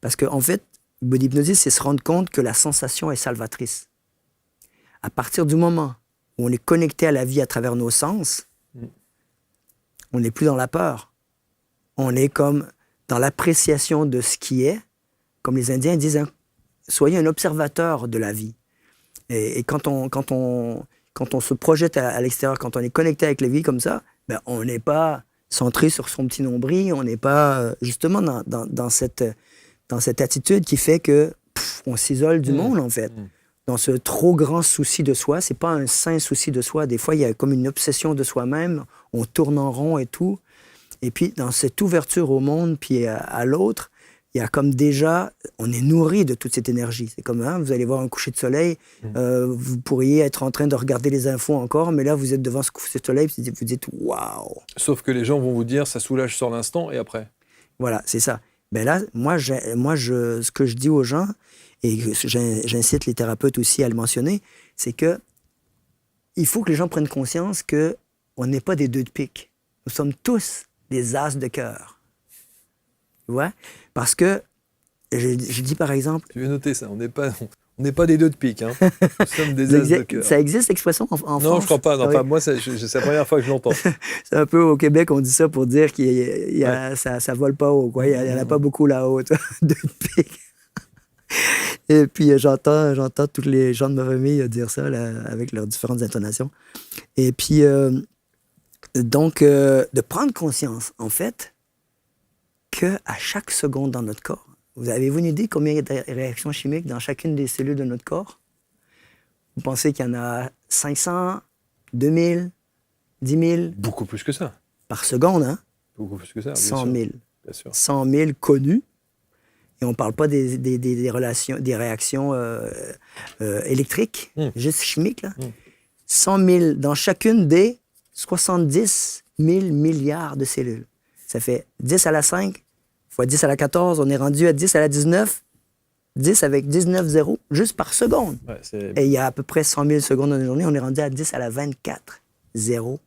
Parce qu'en fait, bodypnosis, c'est se rendre compte que la sensation est salvatrice. À partir du moment où on est connecté à la vie à travers nos sens, on n'est plus dans la peur. On est comme dans l'appréciation de ce qui est. Comme les Indiens disent, hein, soyez un observateur de la vie. Et quand on se projette à l'extérieur, quand on est connecté avec la vie comme ça, ben, on n'est pas centré sur son petit nombril, on n'est pas justement dans cette attitude qui fait que on s'isole du monde, en fait. Dans ce trop grand souci de soi, c'est pas un sain souci de soi. Des fois, il y a comme une obsession de soi-même, on tourne en rond et tout. Et puis, dans cette ouverture au monde, puis à l'autre, il y a comme déjà, on est nourri de toute cette énergie. C'est comme, hein, vous allez voir un coucher de soleil, vous pourriez être en train de regarder les infos encore, mais là, vous êtes devant ce coucher de soleil, vous dites, waouh!
Sauf que les gens vont vous dire, ça soulage sur l'instant et après.
Voilà, c'est ça. Ben là, ce que je dis aux gens, et j'incite les thérapeutes aussi à le mentionner, c'est que il faut que les gens prennent conscience qu'on n'est pas des 2 de pique. Nous sommes tous des as de cœur. Tu vois? Parce que, je dis par exemple...
Tu veux noter ça, on n'est pas des 2 de pique, hein. Nous sommes des as de cœur.
Ça existe, l'expression, en France?
Non, je crois pas. Non,
Oui.
enfin, moi, c'est la première fois que je l'entends.
C'est un peu au Québec, on dit ça pour dire ça vole pas haut, quoi. Il y en a pas beaucoup là-haut, de pique. Et puis, j'entends tous les gens de ma famille dire ça, là, avec leurs différentes intonations. Et puis, donc, de prendre conscience, en fait, qu'à chaque seconde dans notre corps, vous avez-vous une idée combien il y a de réactions chimiques dans chacune des cellules de notre corps? Vous pensez qu'il y en a 500, 2000, 10 000?
Beaucoup plus que ça.
Par seconde, hein?
Beaucoup plus que ça, bien
100
sûr.
000.
Bien sûr.
100 000 connus. Et on ne parle pas des réactions électriques, juste chimiques, là. 100 000 dans chacune des 70 000 milliards de cellules. Ça fait 10 à la 5 fois 10 à la 14, on est rendu à 10 à la 19, 10 avec 19 zéros, juste par seconde.
Ouais,
et il y a à peu près 100 000 secondes dans une journée, on est rendu à 10 à la 24 zéros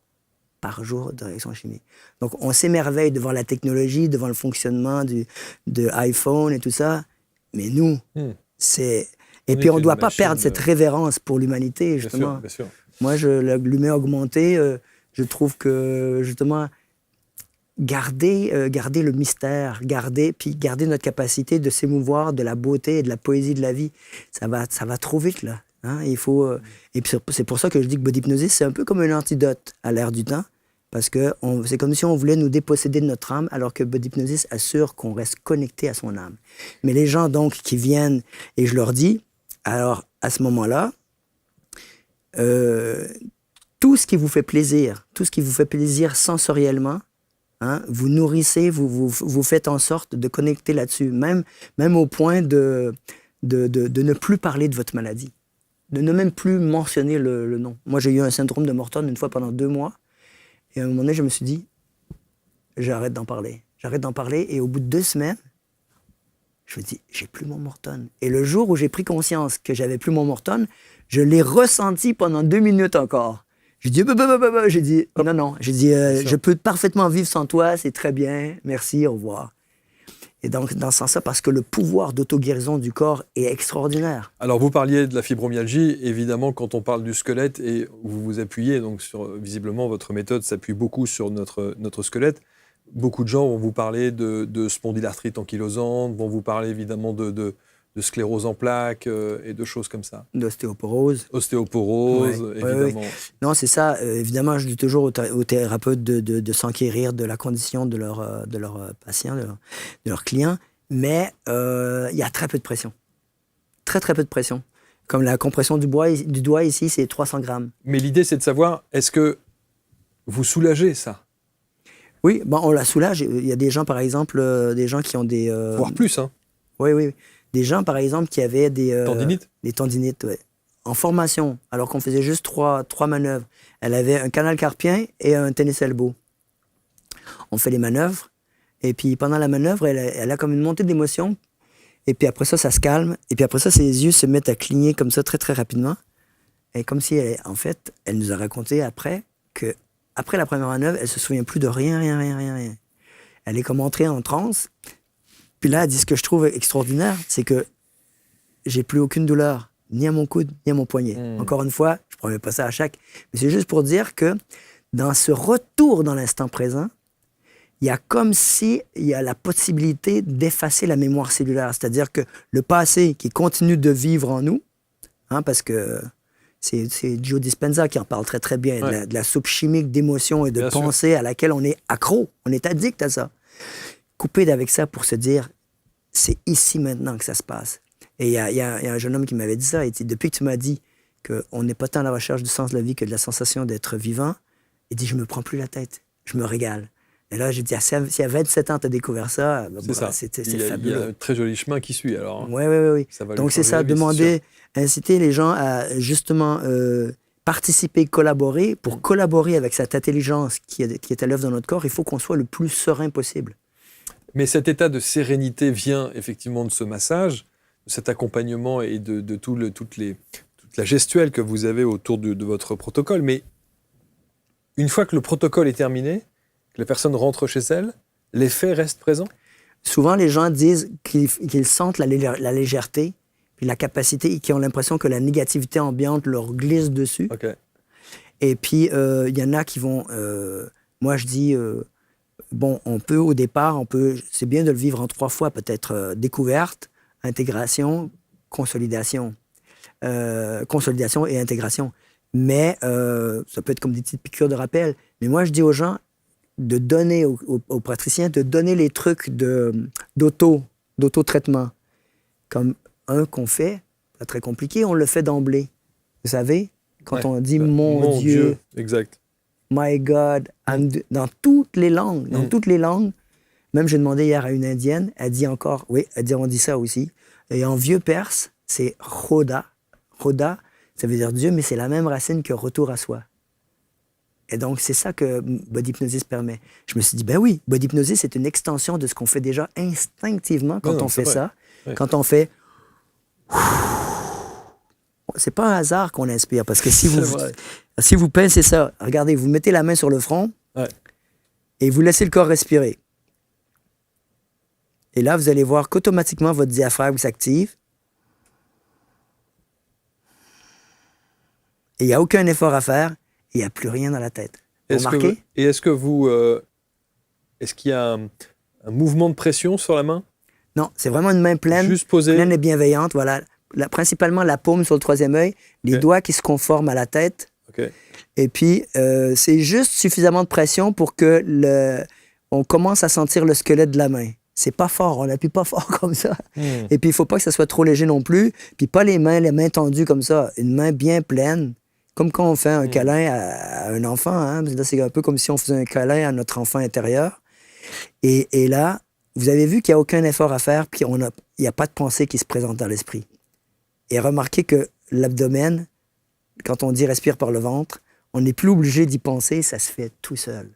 par jour de réaction chimique. Donc, on s'émerveille devant la technologie, devant le fonctionnement de iPhone et tout ça. Mais nous, c'est... Et puis, on ne doit pas perdre cette révérence pour l'humanité, justement.
Bien sûr, bien sûr.
Moi, l'humain augmenté, je trouve que, justement, garder le mystère, garder notre capacité de s'émouvoir de la beauté et de la poésie de la vie, ça va trop vite, là. Hein? Il faut, et puis c'est pour ça que je dis que Body Hypnosis, c'est un peu comme un antidote à l'ère du temps, parce que c'est comme si on voulait nous déposséder de notre âme, alors que Body Hypnosis assure qu'on reste connecté à son âme. Mais les gens, donc, qui viennent, et je leur dis, alors, à ce moment-là, tout ce qui vous fait plaisir sensoriellement, hein, vous nourrissez, vous faites en sorte de connecter là-dessus, même au point de ne plus parler de votre maladie, de ne même plus mentionner le nom. Moi, j'ai eu un syndrome de Morton une fois pendant 2 mois, et à un moment donné, je me suis dit, j'arrête d'en parler, et au bout de 2 semaines, je me dis, j'ai plus mon Morton. Et le jour où j'ai pris conscience que j'avais plus mon Morton, je l'ai ressenti pendant 2 minutes encore. J'ai dit, non. J'ai dit, je peux parfaitement vivre sans toi, c'est très bien, merci, au revoir. Et donc, dans ce sens-là, parce que le pouvoir d'auto-guérison du corps est extraordinaire.
Alors, vous parliez de la fibromyalgie. Évidemment, quand on parle du squelette, et vous vous appuyez, donc visiblement, votre méthode s'appuie beaucoup sur notre squelette. Beaucoup de gens vont vous parler de spondylarthrite ankylosante, vont vous parler évidemment de sclérose en plaques et de choses comme ça.
D'ostéoporose.
Évidemment.
Oui. Non, c'est ça. Évidemment, je dis toujours aux thérapeutes de s'enquérir de la condition de leurs patients, de leurs clients. Mais il y a très peu de pression. Très, très peu de pression. Comme la compression du doigt ici, c'est 300 grammes.
Mais l'idée, c'est de savoir, est-ce que vous soulagez ça?
Oui, bon, on la soulage. Il y a des gens, par exemple, des gens qui ont des...
Voire plus, hein?
Oui. Des gens, par exemple, qui avaient des...
tendinites?
Des tendinites, oui. En formation, alors qu'on faisait juste trois manœuvres. Elle avait un canal carpien et un tennis elbow. On fait les manœuvres, et puis pendant la manœuvre, elle a comme une montée d'émotion, et puis après ça se calme, et puis après ça, ses yeux se mettent à cligner comme ça très, très rapidement. Et comme si, en fait, elle nous a raconté après que après la première manœuvre, elle se souvient plus de rien. Elle est comme entrée en transe. Puis là, elle dit ce que je trouve extraordinaire, c'est que j'ai plus aucune douleur, ni à mon coude, ni à mon poignet. Encore une fois, je ne promets pas ça à chaque, mais c'est juste pour dire que dans ce retour dans l'instant présent, il y a comme si il y a la possibilité d'effacer la mémoire cellulaire. C'est-à-dire que le passé qui continue de vivre en nous, hein, parce que c'est Joe Dispenza qui en parle très, très bien, de la soupe chimique d'émotions et de pensées à laquelle on est accro, on est addict à ça. Couper avec ça pour se dire, c'est ici maintenant que ça se passe. Et il y a un jeune homme qui m'avait dit ça, il dit, depuis que tu m'as dit qu'on n'est pas tant à la recherche du sens de la vie que de la sensation d'être vivant, il dit, je me prends plus la tête, je me régale. Et là, j'ai dit, s'il y a 27 ans, tu as découvert ça, c'est fabuleux.
Il y a un très joli chemin qui suit, alors. Hein.
Oui. Donc, c'est ça, demander, inciter les gens à justement participer, collaborer. Pour collaborer avec cette intelligence qui est à l'œuvre dans notre corps, il faut qu'on soit le plus serein possible.
Mais cet état de sérénité vient effectivement de ce massage, de cet accompagnement et de toute la gestuelle que vous avez autour de votre protocole. Mais une fois que le protocole est terminé, que la personne rentre chez elle, l'effet reste présent?
Souvent, les gens disent qu'ils sentent la légèreté, puis la capacité, et qu'ils ont l'impression que la négativité ambiante leur glisse dessus.
OK.
Et puis, il y en a qui vont... moi, je dis, bon, on peut, au départ, c'est bien de le vivre en 3 fois, peut-être découverte, intégration, consolidation. Consolidation et intégration. Mais ça peut être comme des petites piqûres de rappel. Mais moi, je dis aux gens de donner aux praticiens, de donner les trucs d'auto-traitement. Comme un qu'on fait, pas très compliqué, on le fait d'emblée. Vous savez, quand on dit « mon Dieu »,
exact.
« my God », dans toutes les langues, même j'ai demandé hier à une Indienne, elle dit encore, oui, elle dit, on dit ça aussi. Et en vieux perse, c'est « Khoda ». Khoda, ça veut dire Dieu, mais c'est la même racine que retour à soi. Et donc, c'est ça que Body Hypnosis permet. Je me suis dit, ben oui, Body Hypnosis, c'est une extension de ce qu'on fait déjà instinctivement quand on fait ça.
Oui.
Quand on fait... C'est pas un hasard qu'on inspire, parce que si vous pincez ça, regardez, vous mettez la main sur le front et vous laissez le corps respirer. Et là, vous allez voir qu'automatiquement, votre diaphragme s'active. Et il n'y a aucun effort à faire. Il n'y a plus rien dans la tête. Vous remarquez?
Est-ce qu'il y a un mouvement de pression sur la main?
Non, c'est vraiment une main pleine,
juste posée,
pleine et bienveillante. Voilà. Principalement la paume sur le 3e œil, les doigts qui se conforment à la tête.
Okay.
Et puis, c'est juste suffisamment de pression pour que on commence à sentir le squelette de la main. C'est pas fort, on n'appuie pas fort comme ça. Et puis, il ne faut pas que ça soit trop léger non plus. Puis pas les mains tendues comme ça. Une main bien pleine. Comme quand on fait un câlin à un enfant, hein? Là, c'est un peu comme si on faisait un câlin à notre enfant intérieur. Et là, vous avez vu qu'il n'y a aucun effort à faire, puis il n'y a pas de pensée qui se présente dans l'esprit. Et remarquez que l'abdomen, quand on dit respire par le ventre, on n'est plus obligé d'y penser, ça se fait tout seul.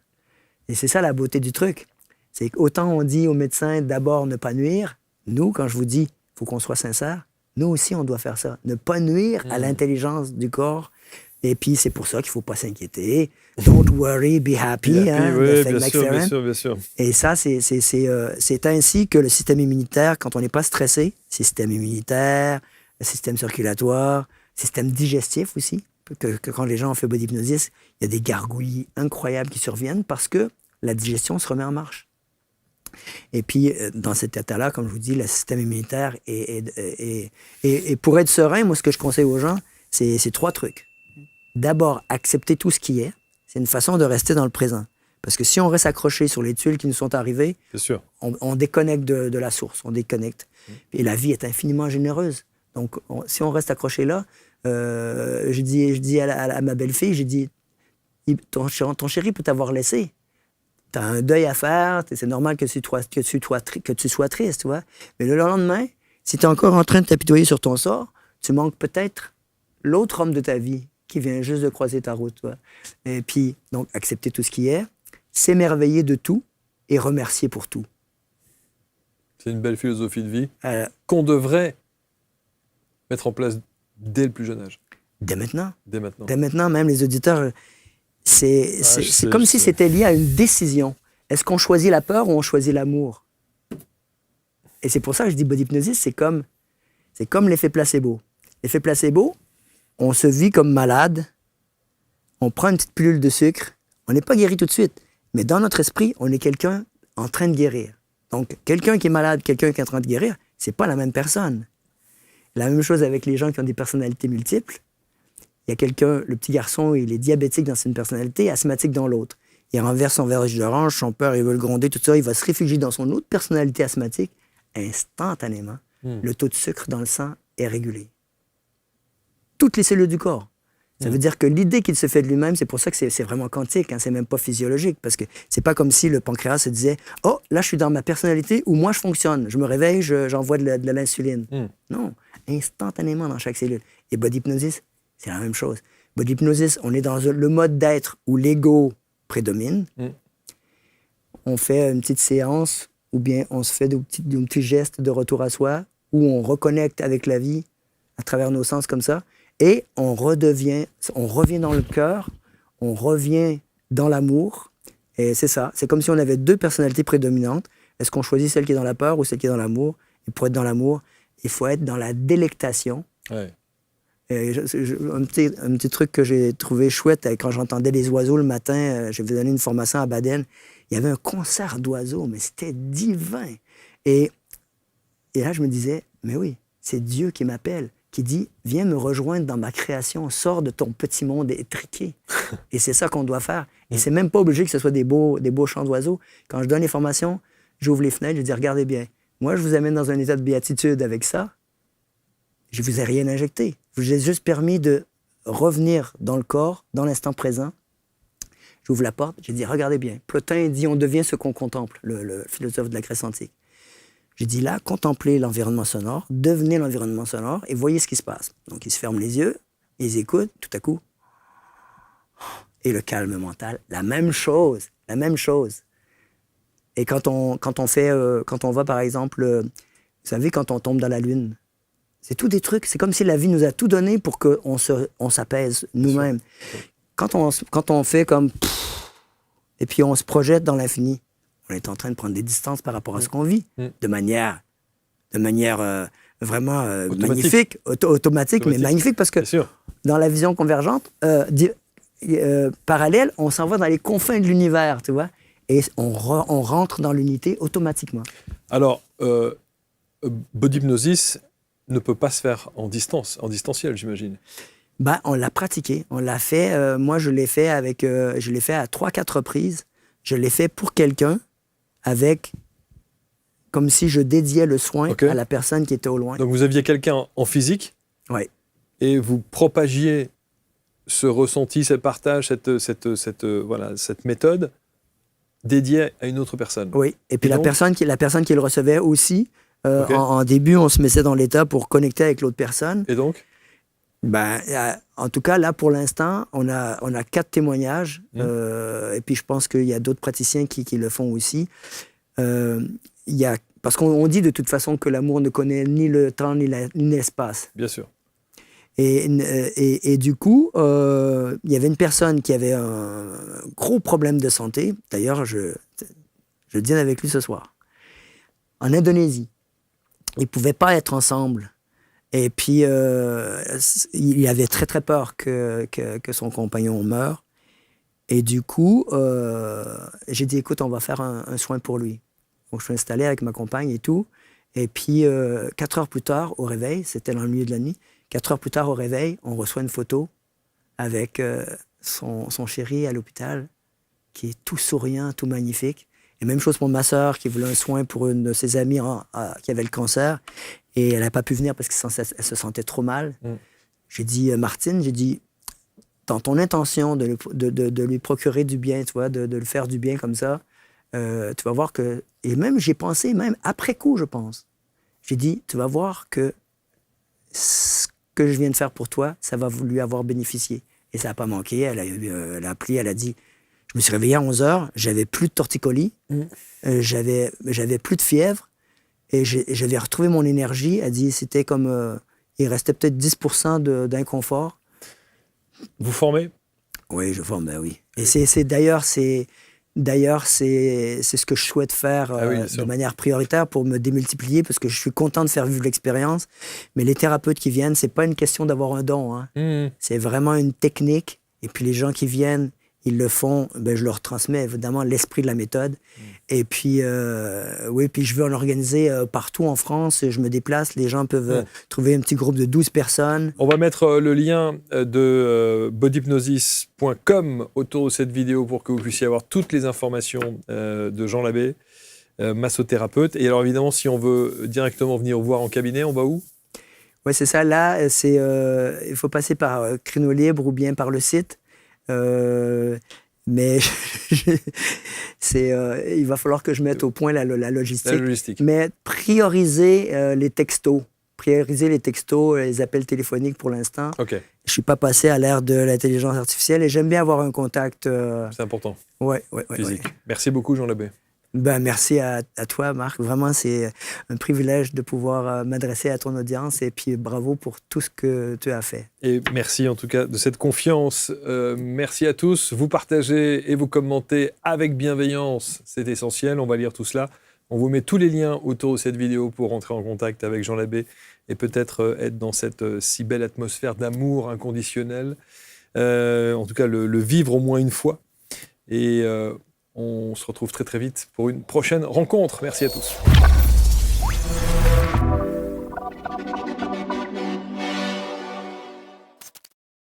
Et c'est ça la beauté du truc. C'est qu'autant on dit aux médecins d'abord ne pas nuire, nous, quand je vous dis, il faut qu'on soit sincère, nous aussi, on doit faire ça. Ne pas nuire à l'intelligence du corps. Et puis, c'est pour ça qu'il ne faut pas s'inquiéter. Don't worry, be happy.
Oui,
bien
sûr.
Et ça, c'est ainsi que le système immunitaire, quand on n'est pas stressé, système immunitaire, le système circulatoire, système digestif aussi, que quand les gens ont fait Body Hypnosis, il y a des gargouilles incroyables qui surviennent parce que la digestion se remet en marche. Et puis, dans cet état-là, comme je vous dis, le système immunitaire et pour être serein, moi, ce que je conseille aux gens, c'est 3 trucs. D'abord, accepter tout ce qui est. C'est une façon de rester dans le présent. Parce que si on reste accroché sur les tuiles qui nous sont arrivées, on déconnecte de la source, on déconnecte. Et la vie est infiniment généreuse. Donc, si on reste accroché là, je dis à ma belle-fille, j'ai dit, ton chéri peut t'avoir laissé. Tu as un deuil à faire, c'est normal que tu sois triste, tu vois. Mais le lendemain, si tu es encore en train de t'apitoyer sur ton sort, tu manques peut-être l'autre homme de ta vie qui vient juste de croiser ta route, tu vois. Et puis, donc, accepter tout ce qui est, s'émerveiller de tout et remercier pour tout.
C'est une belle philosophie de vie qu'on devrait mettre en place dès le plus jeune âge.
Dès maintenant.
Dès maintenant.
Dès maintenant, même les auditeurs, c'est comme si c'était lié à une décision. Est-ce qu'on choisit la peur ou on choisit l'amour? Et c'est pour ça que je dis Body Hypnosis, c'est comme l'effet placebo. L'effet placebo, on se vit comme malade, on prend une petite pilule de sucre, on n'est pas guéri tout de suite, mais dans notre esprit, on est quelqu'un en train de guérir. Donc, quelqu'un qui est malade, quelqu'un qui est en train de guérir, c'est pas la même personne. La même chose avec les gens qui ont des personnalités multiples. Il y a quelqu'un, le petit garçon, il est diabétique dans une personnalité, asthmatique dans l'autre. Il renverse son verre d'orange, son père, il veut le gronder, tout ça, il va se réfugier dans son autre personnalité asthmatique. Instantanément, le taux de sucre dans le sang est régulé. Toutes les cellules du corps. Ça veut dire que l'idée qu'il se fait de lui-même, c'est pour ça que c'est vraiment quantique, hein, c'est même pas physiologique, parce que c'est pas comme si le pancréas se disait « Oh, là, je suis dans ma personnalité où moi, je fonctionne. Je me réveille, j'envoie de l'insuline. Non, instantanément dans chaque cellule. Et Body Hypnosis, c'est la même chose. Body Hypnosis, on est dans le mode d'être où l'ego prédomine. On fait une petite séance ou bien on se fait des petits gestes de retour à soi, où on reconnecte avec la vie à travers nos sens comme ça, et on revient dans le cœur, on revient dans l'amour, et c'est ça. C'est comme si on avait deux personnalités prédominantes. Est-ce qu'on choisit celle qui est dans la peur ou celle qui est dans l'amour? Et pour être dans l'amour, il faut être dans la délectation.
Ouais.
Et un petit truc que j'ai trouvé chouette, quand j'entendais les oiseaux le matin, je vais donner une formation à Baden, il y avait un concert d'oiseaux, mais c'était divin. Et là, je me disais, mais oui, c'est Dieu qui m'appelle, qui dit, viens me rejoindre dans ma création, sors de ton petit monde étriqué. Et c'est ça qu'on doit faire. Et c'est même pas obligé que ce soit des beaux chants d'oiseaux. Quand je donne les formations, j'ouvre les fenêtres, je dis, regardez bien, moi, je vous amène dans un état de béatitude avec ça. Je ne vous ai rien injecté. Je vous ai juste permis de revenir dans le corps, dans l'instant présent. J'ouvre la porte, j'ai dit, regardez bien. Plotin dit, on devient ce qu'on contemple, le philosophe de la Grèce antique. J'ai dit là, contemplez l'environnement sonore, devenez l'environnement sonore et voyez ce qui se passe. Donc, ils se ferment les yeux, ils écoutent, tout à coup. Et le calme mental, la même chose. Et quand on va, par exemple, vous savez, quand on tombe dans la lune, c'est tout des trucs, c'est comme si la vie nous a tout donné pour qu'on s'apaise nous-mêmes. Quand on fait comme... Et puis on se projette dans l'infini, on est en train de prendre des distances par rapport à ce qu'on vit, de manière vraiment magnifique, automatique, mais magnifique, parce que dans la vision convergente, parallèle, on s'en va dans les confins de l'univers, tu vois, et on rentre dans l'unité automatiquement.
Alors, Bodypnosis ne peut pas se faire en distanciel, j'imagine.
Ben, on l'a pratiqué, on l'a fait. Moi, je l'ai fait à 3-4 reprises. Je l'ai fait pour quelqu'un, comme si je dédiais le soin à la personne qui était au loin.
Donc, vous aviez quelqu'un en physique,
oui,
et vous propagiez ce ressenti, ce partage, cette méthode dédiée à une autre personne.
Oui, et puis la personne qui le recevait aussi. En début, on se mettait dans l'état pour connecter avec l'autre personne.
Et donc?
En tout cas, là, pour l'instant, on a 4 témoignages. Et puis, je pense qu'il y a d'autres praticiens qui le font aussi. Parce qu'on dit de toute façon que l'amour ne connaît ni le temps ni l'espace.
Bien sûr.
Et du coup, il y avait une personne qui avait un gros problème de santé. D'ailleurs, je dîne avec lui ce soir. En Indonésie. Ils ne pouvaient pas être ensemble. Et puis, il avait très, très peur que son compagnon meure. Et du coup, j'ai dit, écoute, on va faire un soin pour lui. Donc, je suis installé avec ma compagne et tout. Et puis, 4 heures plus tard, au réveil, c'était dans le milieu de la nuit, 4 heures plus tard, au réveil, on reçoit une photo avec son chéri à l'hôpital, qui est tout souriant, tout magnifique. Et même chose pour ma sœur, qui voulait un soin pour une de ses amies qui avait le cancer. Et elle n'a pas pu venir parce qu'elle se sentait trop mal. J'ai dit, Martine, dans ton intention de lui procurer du bien, tu vois, de le faire du bien comme ça, tu vas voir que... Et même, j'ai pensé, même après coup, je pense. J'ai dit, tu vas voir que ce que je viens de faire pour toi, ça va lui avoir bénéficié. Et ça n'a pas manqué. Elle a appelé, elle a dit... Je me suis réveillé à 11h, j'avais plus de torticolis, j'avais plus de fièvre, et j'avais retrouvé mon énergie. Elle dit, c'était comme... il restait peut-être 10% d'inconfort.
Vous formez?
Oui, je forme, ben oui. Et d'ailleurs, c'est ce que je souhaite faire de manière prioritaire pour me démultiplier, parce que je suis content de faire vivre l'expérience. Mais les thérapeutes qui viennent, c'est pas une question d'avoir un don. Hein. C'est vraiment une technique. Et puis les gens qui viennent, ils le font, ben je leur transmets évidemment l'esprit de la méthode. Et puis, puis je veux en organiser partout en France. Je me déplace, les gens peuvent trouver un petit groupe de 12 personnes.
On va mettre le lien de bodypnosis.com autour de cette vidéo pour que vous puissiez avoir toutes les informations de Jean Labbé, massothérapeute. Et alors évidemment, si on veut directement venir vous voir en cabinet, on va où?
Oui, c'est ça. Là, il faut passer par Créneau Libre ou bien par le site. Mais il va falloir que je mette au point la logistique. Mais prioriser les textos. Prioriser les textos, les appels téléphoniques pour l'instant. Je ne suis pas passé à l'ère de l'intelligence artificielle et j'aime bien avoir un contact.
C'est important.
Ouais,
physique. Merci beaucoup, Jean Labbé.
Merci à toi, Marc. Vraiment, c'est un privilège de pouvoir m'adresser à ton audience et puis bravo pour tout ce que tu as fait.
Et merci en tout cas de cette confiance. Merci à tous. Vous partagez et vous commentez avec bienveillance. C'est essentiel. On va lire tout cela. On vous met tous les liens autour de cette vidéo pour rentrer en contact avec Jean Labbé et peut-être être dans cette si belle atmosphère d'amour inconditionnel. En tout cas, le vivre au moins une fois. Et on se retrouve très très vite pour une prochaine rencontre. Merci à tous.